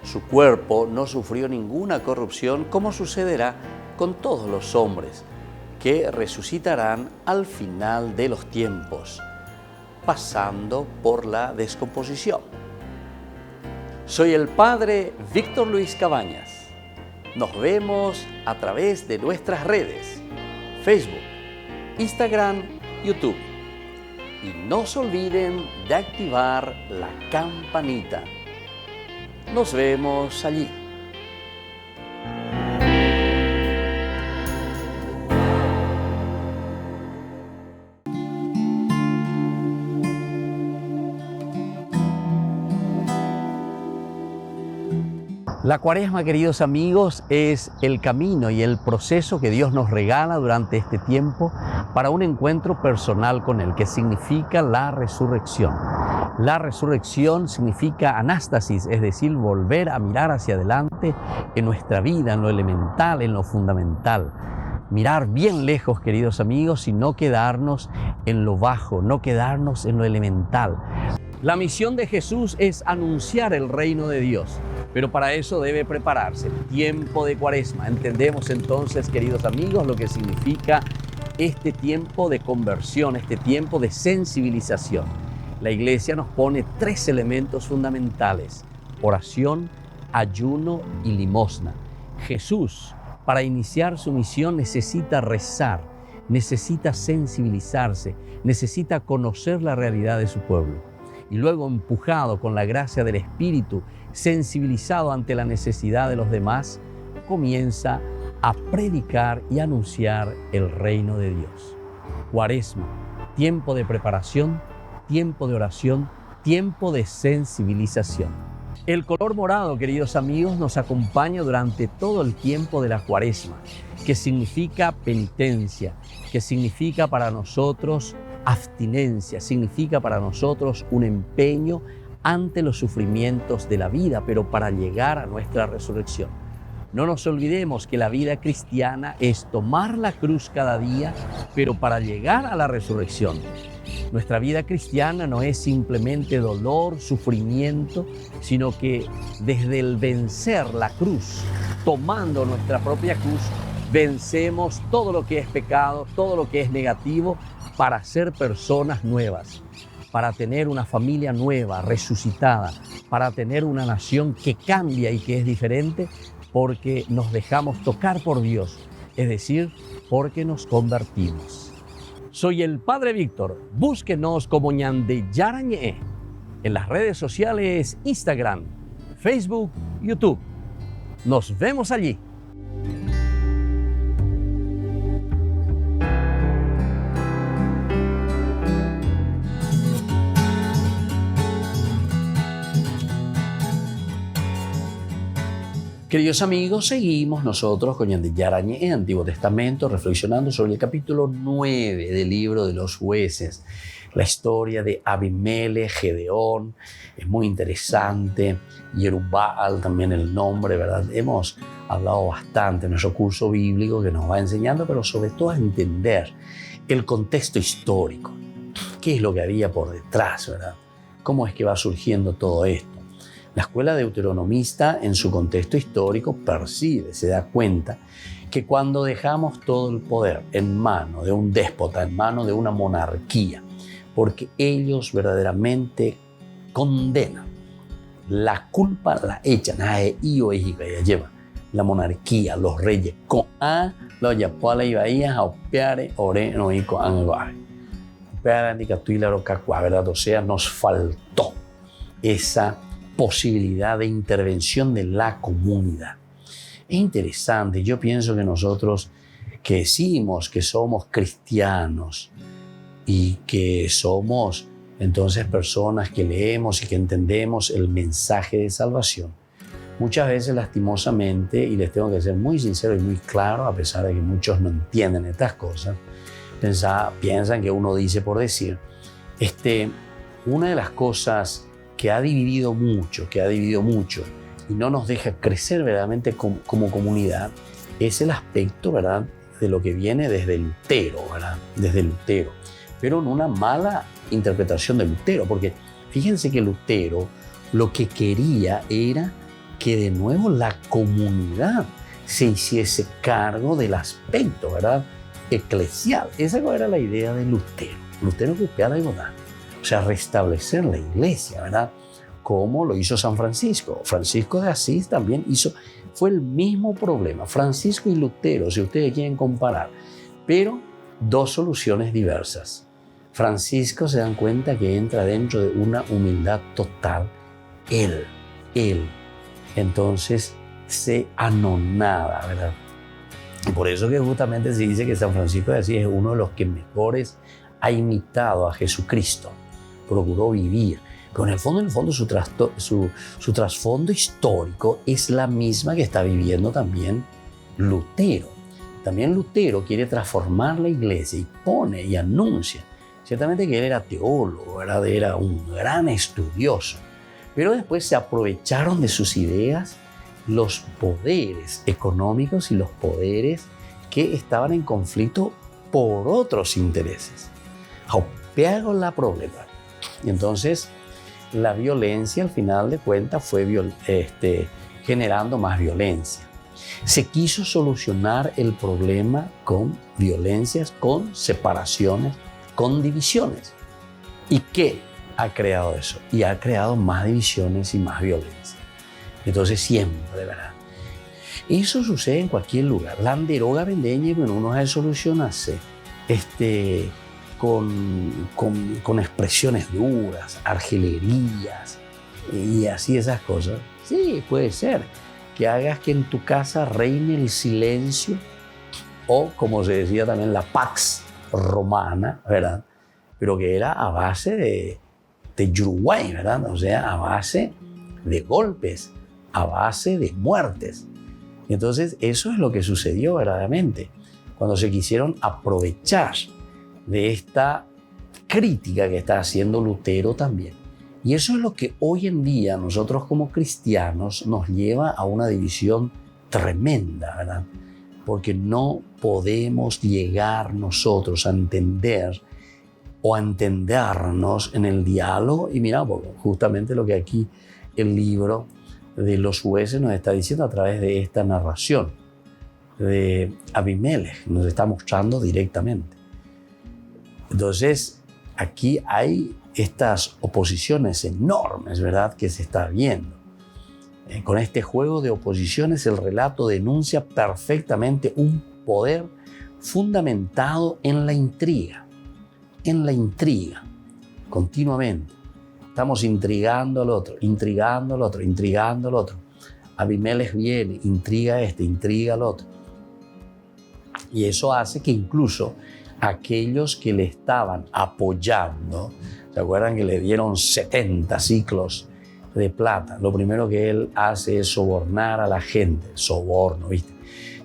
[SPEAKER 1] Su cuerpo no sufrió ninguna corrupción, como sucederá con todos los hombres, que resucitarán al final de los tiempos, pasando por la descomposición. Soy el Padre Víctor Luis Cabañas. Nos vemos a través de nuestras redes, Facebook, Instagram, YouTube. Y no se olviden de activar la campanita. Nos vemos allí. La Cuaresma, queridos amigos, es el camino y el proceso que Dios nos regala durante este tiempo para un encuentro personal con Él, que significa la resurrección. La resurrección significa anástasis, es decir, volver a mirar hacia adelante en nuestra vida, en lo elemental, en lo fundamental. Mirar bien lejos, queridos amigos, y no quedarnos en lo bajo, no quedarnos en lo elemental. La misión de Jesús es anunciar el reino de Dios, pero para eso debe prepararse. Tiempo de Cuaresma. Entendemos entonces, queridos amigos, lo que significa este tiempo de conversión, este tiempo de sensibilización. La Iglesia nos pone 3 elementos fundamentales: oración, ayuno y limosna. Jesús, para iniciar su misión, necesita rezar, necesita sensibilizarse, necesita conocer la realidad de su pueblo. Y luego, empujado con la gracia del Espíritu, sensibilizado ante la necesidad de los demás, comienza a predicar y anunciar el reino de Dios. Cuaresma, tiempo de preparación, tiempo de oración, tiempo de sensibilización. El color morado, queridos amigos, nos acompaña durante todo el tiempo de la Cuaresma, que significa penitencia, que significa para nosotros abstinencia, significa para nosotros un empeño ante los sufrimientos de la vida, pero para llegar a nuestra resurrección. No nos olvidemos que la vida cristiana es tomar la cruz cada día, pero para llegar a la resurrección. Nuestra vida cristiana no es simplemente dolor, sufrimiento, sino que desde el vencer la cruz, tomando nuestra propia cruz, vencemos todo lo que es pecado, todo lo que es negativo, para ser personas nuevas, para tener una familia nueva, resucitada, para tener una nación que cambia y que es diferente, porque nos dejamos tocar por Dios, es decir, porque nos convertimos. Soy el Padre Víctor. Búsquenos como Ñande Yara Ñe en las redes sociales Instagram, Facebook, YouTube. Nos vemos allí. Queridos amigos, seguimos nosotros con Ñande Yara Ñe, Antiguo Testamento, reflexionando sobre el capítulo 9 del libro de los jueces. La historia de Abimelech, Gedeón, es muy interesante. Yerubbaal, también el nombre, ¿verdad? Hemos hablado bastante en nuestro curso bíblico que nos va enseñando, pero sobre todo a entender el contexto histórico. ¿Qué es lo que había por detrás, verdad? ¿Cómo es que va surgiendo todo esto? La escuela deuteronomista, en su contexto histórico, percibe, se da cuenta que cuando dejamos todo el poder en manos de un déspota, en manos de una monarquía, porque ellos verdaderamente condenan, la culpa la echan a ellos y ya lleva la monarquía, los reyes, con a los yapuala y bahías a opeare, ore, no y con anguaje. Opeare, dicatuila, rocacua, ¿verdad? O sea, nos faltó esa posibilidad de intervención de la comunidad. Es interesante, yo pienso que nosotros que decimos que somos cristianos y que somos entonces personas que leemos y que entendemos el mensaje de salvación, muchas veces lastimosamente, y les tengo que ser muy sincero y muy claro, a pesar de que muchos no entienden estas cosas, piensan que uno dice por decir, una de las cosas que ha dividido mucho y no nos deja crecer verdaderamente como comunidad, es el aspecto, ¿verdad?, de lo que viene desde Lutero, ¿verdad?, desde Lutero, pero en una mala interpretación de Lutero, porque fíjense que Lutero lo que quería era que de nuevo la comunidad se hiciese cargo del aspecto, ¿verdad?, eclesial. Esa era la idea de Lutero. Lutero buscaba la igualdad. O sea, restablecer la iglesia, ¿verdad? Como lo hizo San Francisco. Francisco de Asís también fue el mismo problema. Francisco y Lutero, si ustedes quieren comparar, pero dos soluciones diversas. Francisco se dan cuenta que entra dentro de una humildad total. Él. Entonces se anonada, ¿verdad? Y por eso que justamente se dice que San Francisco de Asís es uno de los que mejores ha imitado a Jesucristo. Procuró vivir, pero en el fondo su trasfondo histórico es la misma que está viviendo también Lutero. También Lutero quiere transformar la iglesia y pone y anuncia. Ciertamente que él era teólogo, ¿verdad? Era un gran estudioso, pero después se aprovecharon de sus ideas los poderes económicos y los poderes que estaban en conflicto por otros intereses. Peago la problema. Y entonces la violencia al final de cuentas fue generando más violencia. Se quiso solucionar el problema con violencias, con separaciones, con divisiones. ¿Y qué ha creado eso? Y ha creado más divisiones y más violencia. Entonces siempre, ¿verdad? Eso sucede en cualquier lugar. La deroga vendeña y bueno, uno se soluciona con expresiones duras, argelerías y así esas cosas. Sí, puede ser que hagas que en tu casa reine el silencio o, como se decía también, la pax romana, ¿verdad? Pero que era a base de Uruguay, ¿verdad? O sea, a base de golpes, a base de muertes. Y entonces eso es lo que sucedió verdaderamente cuando se quisieron aprovechar de esta crítica que está haciendo Lutero también. Y eso es lo que hoy en día nosotros como cristianos nos lleva a una división tremenda, ¿verdad? Porque no podemos llegar nosotros a entender o a entendernos en el diálogo. Y mira, justamente lo que aquí el libro de los jueces nos está diciendo a través de esta narración. de Abimelech, nos está mostrando directamente. Entonces, aquí hay estas oposiciones enormes, ¿verdad?, que se está viendo. Con este juego de oposiciones, el relato denuncia perfectamente un poder fundamentado en la intriga, continuamente. Estamos intrigando al otro, intrigando al otro, intrigando al otro. Abimelech viene, intriga a este, intriga al otro. Y eso hace que incluso aquellos que le estaban apoyando, ¿se acuerdan que le dieron 70 ciclos de plata? Lo primero que él hace es sobornar a la gente, soborno, ¿viste?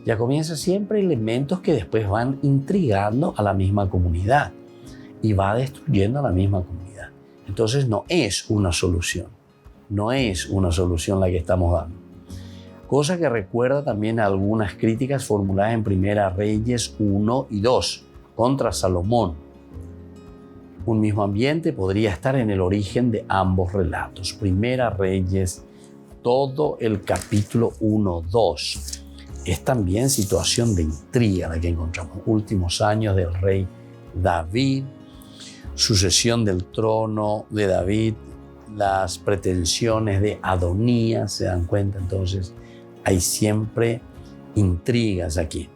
[SPEAKER 1] Ya comienza siempre elementos que después van intrigando a la misma comunidad y va destruyendo a la misma comunidad. Entonces no es una solución la que estamos dando. Cosa que recuerda también a algunas críticas formuladas en Primera Reyes 1 y 2 contra Salomón. Un mismo ambiente podría estar en el origen de ambos relatos. Primera Reyes, todo el capítulo 1-2. Es también situación de intriga la que encontramos. Últimos años del rey David, sucesión del trono de David, las pretensiones de Adonías, ¿se dan cuenta? Entonces hay siempre intrigas aquí.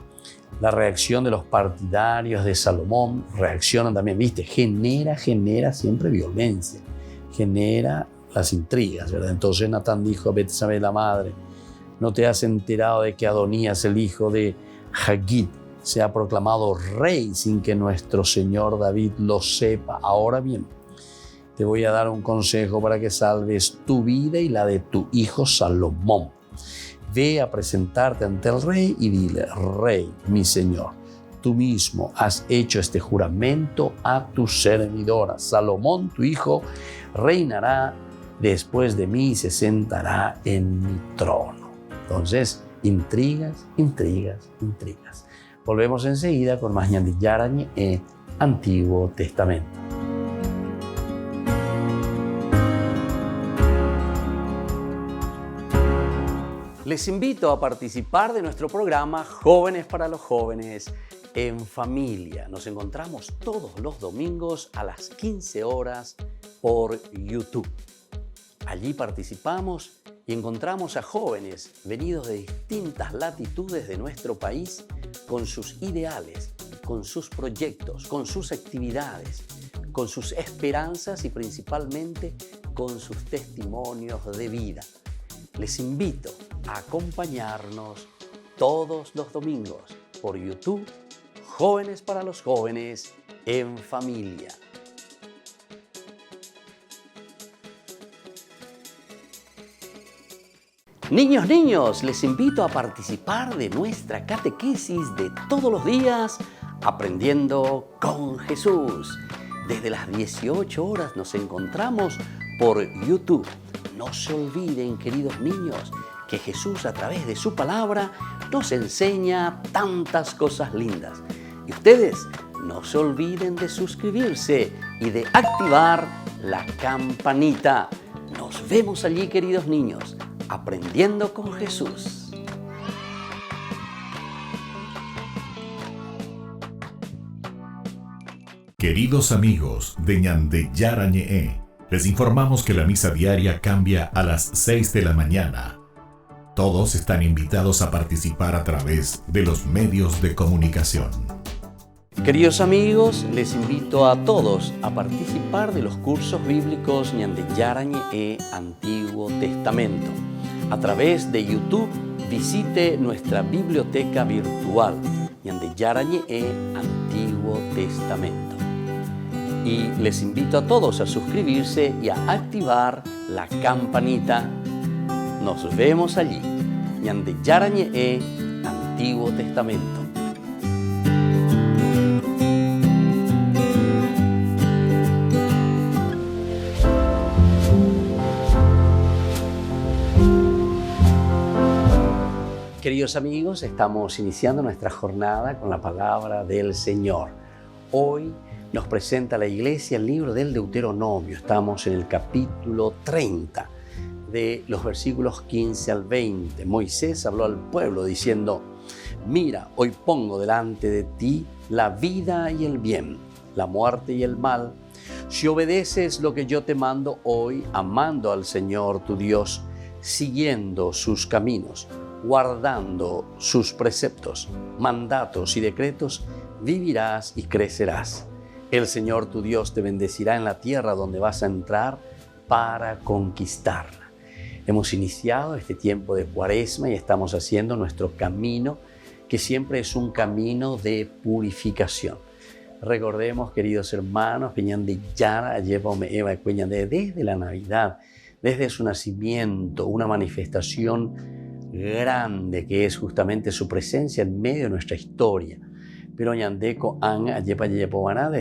[SPEAKER 1] La reacción de los partidarios de Salomón reaccionan también, ¿viste? Genera siempre violencia, genera las intrigas, ¿verdad? Entonces Natán dijo a Betsabé la madre: ¿no te has enterado de que Adonías, el hijo de Hagit, se ha proclamado rey sin que nuestro señor David lo sepa? Ahora bien, te voy a dar un consejo para que salves tu vida y la de tu hijo Salomón. Ve a presentarte ante el rey y dile: Rey, mi señor, tú mismo has hecho este juramento a tu servidora. Salomón, tu hijo, reinará después de mí y se sentará en mi trono. Entonces, intrigas. Volvemos enseguida con más Ñande Yarañe, Antiguo Testamento. Les invito a participar de nuestro programa Jóvenes para los Jóvenes en Familia. Nos encontramos todos los domingos a las 15 horas por YouTube. Allí participamos y encontramos a jóvenes venidos de distintas latitudes de nuestro país con sus ideales, con sus proyectos, con sus actividades, con sus esperanzas y principalmente con sus testimonios de vida. Les invito a acompañarnos todos los domingos por YouTube, Jóvenes para los Jóvenes en Familia. Niños, les invito a participar de nuestra catequesis de todos los días, Aprendiendo con Jesús. Desde las 18 horas nos encontramos por YouTube. No se olviden, queridos niños, que Jesús a través de su palabra nos enseña tantas cosas lindas. Y ustedes no se olviden de suscribirse y de activar la campanita. Nos vemos allí, queridos niños, aprendiendo con Jesús.
[SPEAKER 7] Queridos amigos de Ñande Yarañe, les informamos que la misa diaria cambia a las 6 de la mañana. Todos están invitados a participar a través de los medios de comunicación.
[SPEAKER 1] Queridos amigos, les invito a todos a participar de los cursos bíblicos Ñande Yarañe Antiguo Testamento. A través de YouTube, visite nuestra biblioteca virtual Ñande Yarañe Antiguo Testamento. Y les invito a todos a suscribirse y a activar la campanita. Nos vemos allí. Ñande Yarañe Antiguo Testamento. Queridos amigos, estamos iniciando nuestra jornada con la palabra del Señor. Hoy nos presenta la Iglesia el libro del Deuteronomio. Estamos en el capítulo 30, de los versículos 15 al 20. Moisés habló al pueblo diciendo: Mira, hoy pongo delante de ti la vida y el bien, la muerte y el mal. Si obedeces lo que yo te mando hoy, amando al Señor tu Dios, siguiendo sus caminos, guardando sus preceptos, mandatos y decretos, vivirás y crecerás. El Señor tu Dios te bendecirá en la tierra donde vas a entrar para conquistarla. Hemos iniciado este tiempo de Cuaresma y estamos haciendo nuestro camino, que siempre es un camino de purificación. Recordemos, queridos hermanos, que desde la Navidad, desde su nacimiento, una manifestación grande que es justamente su presencia en medio de nuestra historia. Pero desde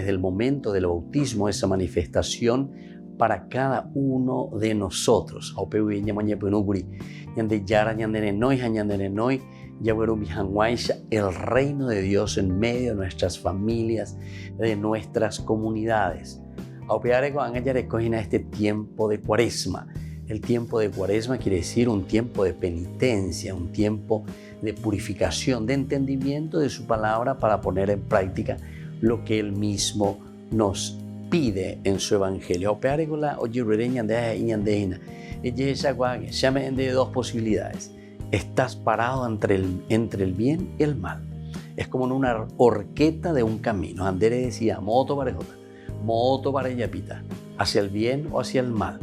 [SPEAKER 1] el momento del bautismo, esa manifestación para cada uno de nosotros. El reino de Dios en medio de nuestras familias, de nuestras comunidades. Este tiempo de Cuaresma. El tiempo de Cuaresma quiere decir un tiempo de penitencia, un tiempo de purificación, de entendimiento de su palabra para poner en práctica lo que Él mismo nos pide en su evangelio. De dos posibilidades. Estás parado entre el bien y el mal. Es como en una horqueta de un camino. Andere decía, moto parejota, moto parejapita, hacia el bien o hacia el mal.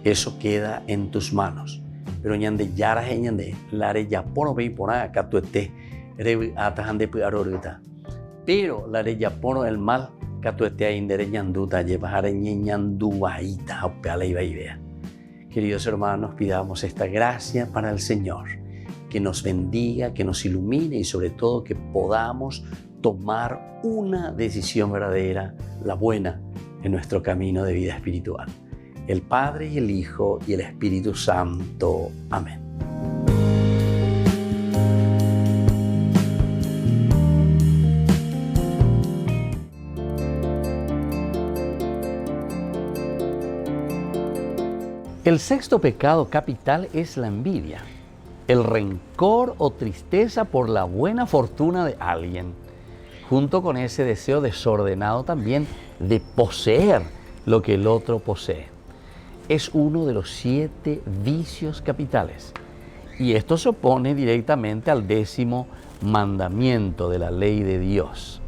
[SPEAKER 1] Eso queda en tus manos. Pero ñande yara ñande lare ya pono pe pona acá tu esté revi atajande pe arorita. Pero lare ya pono el mal katu esté ahí ndere ñanduta lleva jare ñanduaita opeala iba y vea. Queridos hermanos, pidamos esta gracia para el Señor, que nos bendiga, que nos ilumine y sobre todo que podamos tomar una decisión verdadera, la buena, en nuestro camino de vida espiritual. El Padre y el Hijo y el Espíritu Santo. Amén. El sexto pecado capital es la envidia, el rencor o tristeza por la buena fortuna de alguien, junto con ese deseo desordenado también de poseer lo que el otro posee. Es uno de los 7 vicios capitales y esto se opone directamente al 10º mandamiento de la ley de Dios.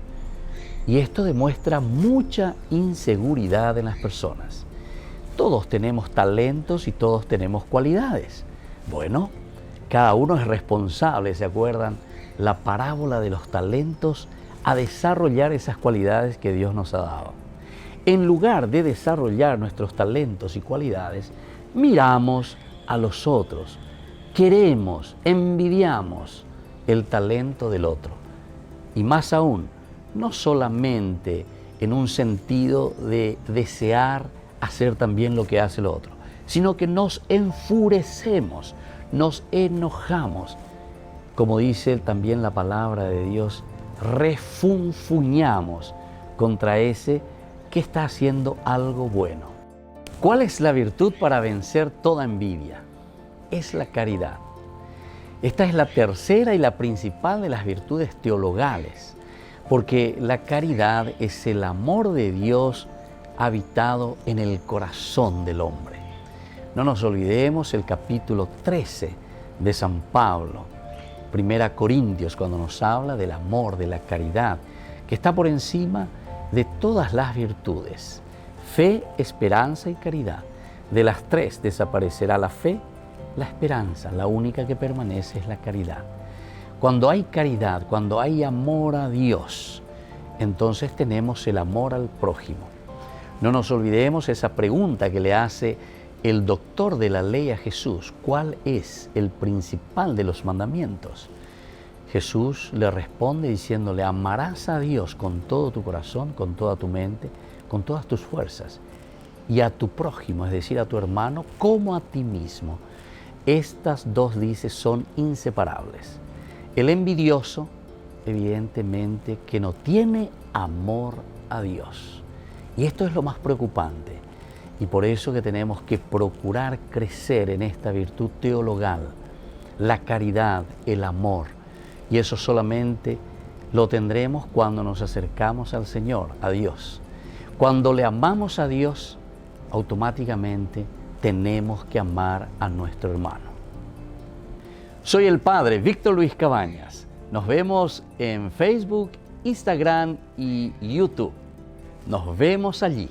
[SPEAKER 1] Y esto demuestra mucha inseguridad en las personas. Todos tenemos talentos y todos tenemos cualidades. Bueno, cada uno es responsable, ¿se acuerdan? La parábola de los talentos a desarrollar esas cualidades que Dios nos ha dado. En lugar de desarrollar nuestros talentos y cualidades, miramos a los otros, queremos, envidiamos el talento del otro. Y más aún, no solamente en un sentido de desear hacer también lo que hace el otro, sino que nos enfurecemos, nos enojamos. Como dice también la palabra de Dios, refunfuñamos contra ese que está haciendo algo bueno. ¿Cuál es la virtud para vencer toda envidia? Es la caridad. Esta es la tercera y la principal de las virtudes teologales, porque la caridad es el amor de Dios habitado en el corazón del hombre. No nos olvidemos el capítulo 13 de San Pablo, 1 Corintios, cuando nos habla del amor, de la caridad, que está por encima de todas las virtudes. Fe, esperanza y caridad. De las 3 desaparecerá la fe, la esperanza. La única que permanece es la caridad. Cuando hay caridad, cuando hay amor a Dios, entonces tenemos el amor al prójimo. No nos olvidemos esa pregunta que le hace el doctor de la ley a Jesús. ¿Cuál es el principal de los mandamientos? Jesús le responde diciéndole, amarás a Dios con todo tu corazón, con toda tu mente, con todas tus fuerzas, y a tu prójimo, es decir, a tu hermano, como a ti mismo. Estas dos, dice, son inseparables. El envidioso, evidentemente, que no tiene amor a Dios. Y esto es lo más preocupante. Y por eso que tenemos que procurar crecer en esta virtud teologal, la caridad, el amor. Y eso solamente lo tendremos cuando nos acercamos al Señor, a Dios. Cuando le amamos a Dios, automáticamente tenemos que amar a nuestro hermano. Soy el Padre Víctor Luis Cabañas. Nos vemos en Facebook, Instagram y YouTube. Nos vemos allí.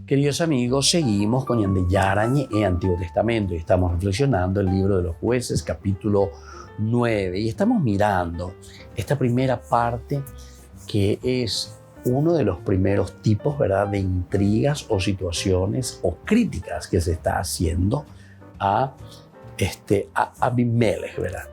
[SPEAKER 1] Queridos amigos, seguimos con Ñan de Yarañe en Antiguo Testamento y estamos reflexionando el libro de los Jueces, capítulo 9. Y estamos mirando esta primera parte que es uno de los primeros tipos, ¿verdad?, de intrigas o situaciones o críticas que se está haciendo a Abimelech, ¿verdad?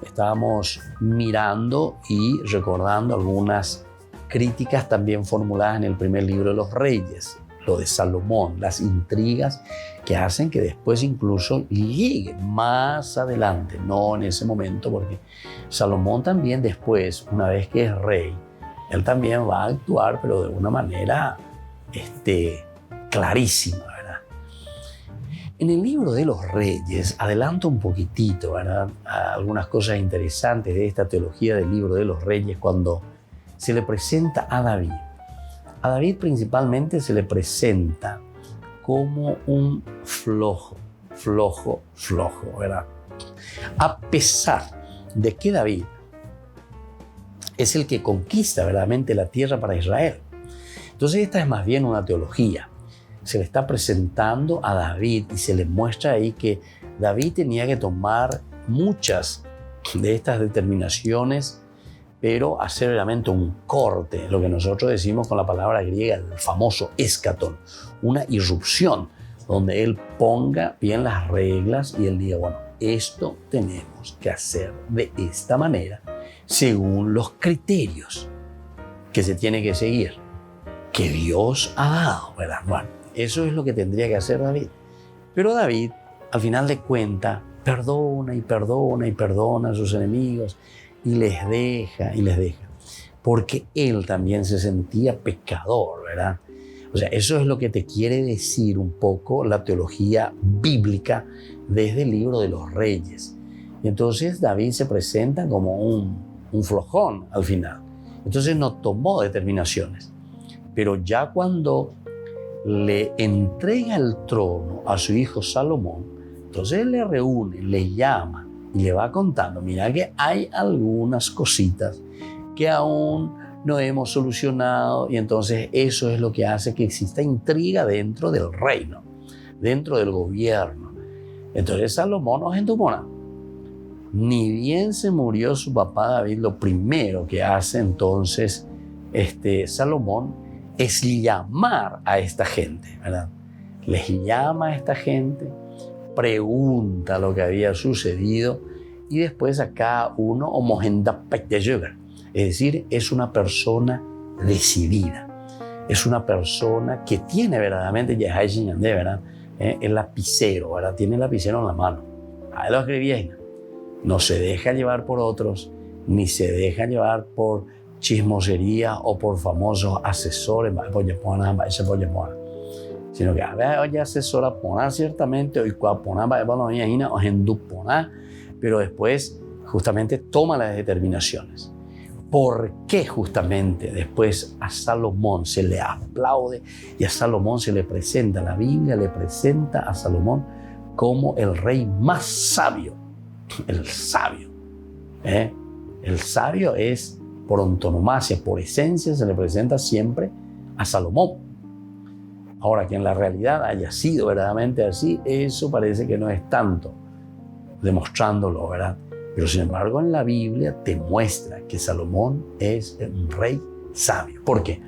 [SPEAKER 1] Estábamos mirando y recordando algunas críticas también formuladas en el primer libro de los Reyes, lo de Salomón, las intrigas que hacen que después incluso llegue más adelante, no en ese momento, porque Salomón también después, una vez que es rey, él también va a actuar, pero de una manera clarísima, ¿verdad? En el libro de los Reyes, adelanto un poquitito, ¿verdad?, algunas cosas interesantes de esta teología del libro de los Reyes cuando se le presenta a David. A David principalmente se le presenta como un flojo, ¿verdad? A pesar de que David es el que conquista verdaderamente la tierra para Israel. Entonces esta es más bien una teología. Se le está presentando a David y se le muestra ahí que David tenía que tomar muchas de estas determinaciones, pero hacer realmente un corte, lo que nosotros decimos con la palabra griega, el famoso escatón, una irrupción, donde él ponga bien las reglas y él diga, bueno, esto tenemos que hacer de esta manera, según los criterios que se tiene que seguir, que Dios ha dado, ¿verdad? Bueno, eso es lo que tendría que hacer David. Pero David, al final de cuentas, perdona y perdona y perdona a sus enemigos, y les deja, porque él también se sentía pecador, ¿verdad? O sea, eso es lo que te quiere decir un poco la teología bíblica desde el libro de los Reyes. Y entonces David se presenta como un flojón al final. Entonces no tomó determinaciones. Pero ya cuando le entrega el trono a su hijo Salomón, entonces él le reúne, le llama, y le va contando, mira que hay algunas cositas que aún no hemos solucionado, y entonces eso es lo que hace que exista intriga dentro del reino, dentro del gobierno. Entonces Salomón no es entumona. Ni bien se murió su papá David, lo primero que hace entonces Salomón es llamar a esta gente, ¿verdad? Les llama a esta gente, pregunta lo que había sucedido y después a cada uno es decir, es una persona decidida, es una persona que tiene verdaderamente, ¿verdad?, el lapicero, ¿verdad?, tiene el lapicero en la mano, ahí lo escribía, no se deja llevar por otros, ni se deja llevar por chismosería o por famosos asesores, sino que a veces ella asesora poner ciertamente, pero después justamente toma las determinaciones. ¿Por qué justamente después a Salomón se le aplaude y a Salomón se le presenta? La Biblia le presenta a Salomón como el rey más sabio, el sabio. El sabio es por antonomasia, por esencia, se le presenta siempre a Salomón. Ahora, que en la realidad haya sido verdaderamente así, eso parece que no es tanto demostrándolo, ¿verdad? Pero sin embargo en la Biblia te muestra que Salomón es un rey sabio. ¿Por qué?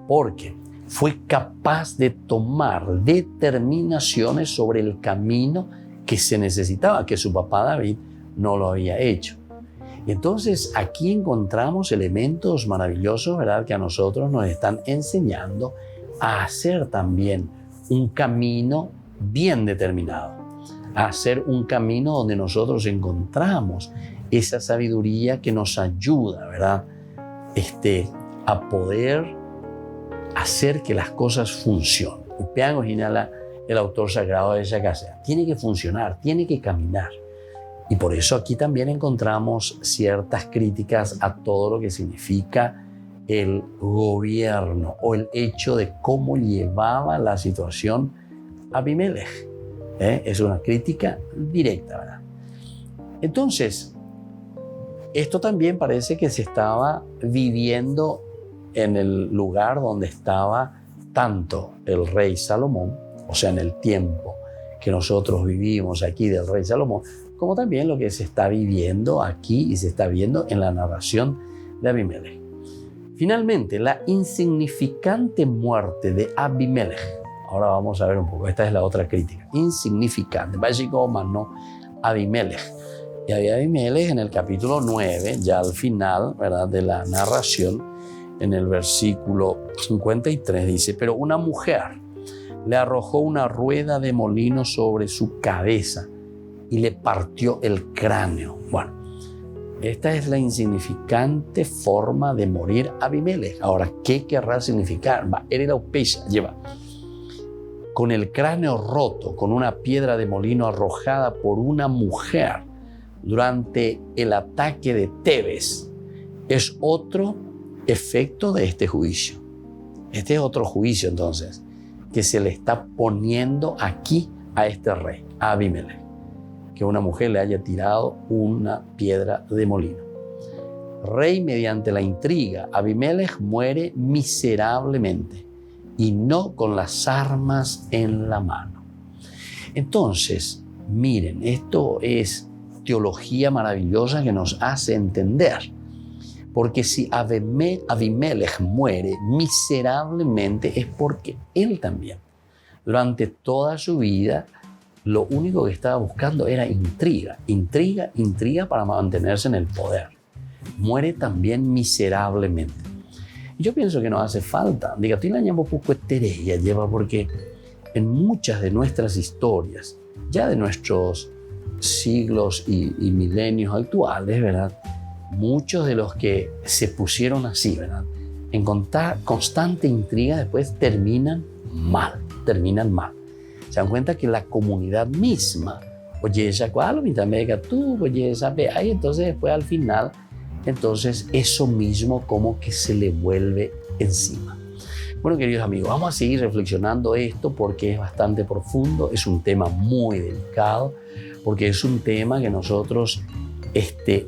[SPEAKER 1] Porque fue capaz de tomar determinaciones sobre el camino que se necesitaba, que su papá David no lo había hecho. Entonces aquí encontramos elementos maravillosos, ¿verdad?, que a nosotros nos están enseñando a hacer también un camino bien determinado, a hacer un camino donde nosotros encontramos esa sabiduría que nos ayuda, ¿verdad?, a poder hacer que las cosas funcionen. Upean señala el autor sagrado de esa casa. Tiene que funcionar, tiene que caminar. Y por eso aquí también encontramos ciertas críticas a todo lo que significa el gobierno o el hecho de cómo llevaba la situación Abimelech. Es una crítica directa, ¿verdad? Entonces, esto también parece que se estaba viviendo en el lugar donde estaba tanto el rey Salomón, o sea, en el tiempo que nosotros vivimos aquí del rey Salomón, como también lo que se está viviendo aquí y se está viendo en la narración de Abimelech. Finalmente, la insignificante muerte de Abimelech. Ahora vamos a ver un poco, esta es la otra crítica. Insignificante, básicamente no Abimelech. Y Abimelech en el capítulo 9, ya al final, ¿verdad?, de la narración, en el versículo 53 dice, pero una mujer le arrojó una rueda de molino sobre su cabeza y le partió el cráneo. Bueno, esta es la insignificante forma de morir Abimelech. Ahora, ¿qué querrá significar? Lleva con el cráneo roto, con una piedra de molino arrojada por una mujer durante el ataque de Tebes. Es otro efecto de este juicio. Este es otro juicio, entonces, que se le está poniendo aquí a este rey, a Abimelech. Que una mujer le haya tirado una piedra de molino. Rey mediante la intriga, Abimelech muere miserablemente y no con las armas en la mano. Entonces, miren, esto es teología maravillosa que nos hace entender. Porque si Abimelech muere miserablemente es porque él también, durante toda su vida, lo único que estaba buscando era intriga para mantenerse en el poder. Muere también miserablemente. Y yo pienso que nos hace falta, porque en muchas de nuestras historias, ya de nuestros siglos y milenios actuales, ¿verdad?, muchos de los que se pusieron así, ¿verdad?, en constante intriga, después terminan mal. Se dan cuenta que la comunidad misma, entonces después al final, entonces eso mismo como que se le vuelve encima. Bueno, queridos amigos, vamos a seguir reflexionando esto porque es bastante profundo, es un tema muy delicado, porque es un tema que nosotros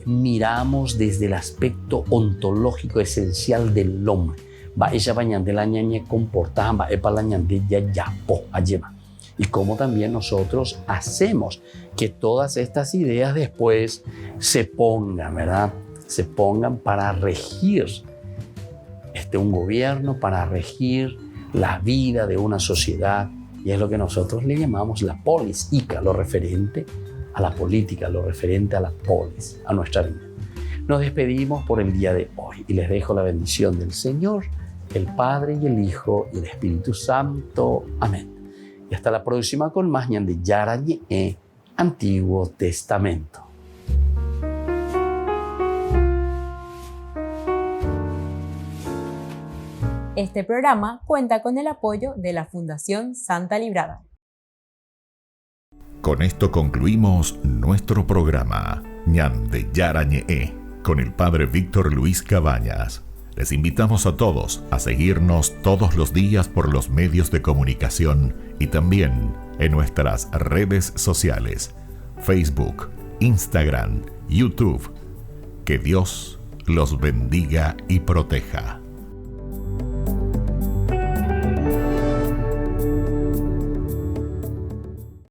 [SPEAKER 1] miramos desde el aspecto ontológico esencial del hombre. Y cómo también nosotros hacemos que todas estas ideas después se pongan, ¿verdad?, se pongan para regir un gobierno, para regir la vida de una sociedad. Y es lo que nosotros le llamamos la polis, lo referente a la política, lo referente a la polis, a nuestra vida. Nos despedimos por el día de hoy y les dejo la bendición del Señor, el Padre y el Hijo y el Espíritu Santo. Amén. Y hasta la próxima con más Ñande Yarañe, Antiguo Testamento.
[SPEAKER 2] Este programa cuenta con el apoyo de la Fundación Santa Librada.
[SPEAKER 7] Con esto concluimos nuestro programa Ñande Yarañe con el Padre Víctor Luis Cabañas. Les invitamos a todos a seguirnos todos los días por los medios de comunicación y también en nuestras redes sociales, Facebook, Instagram, YouTube. Que Dios los bendiga y proteja.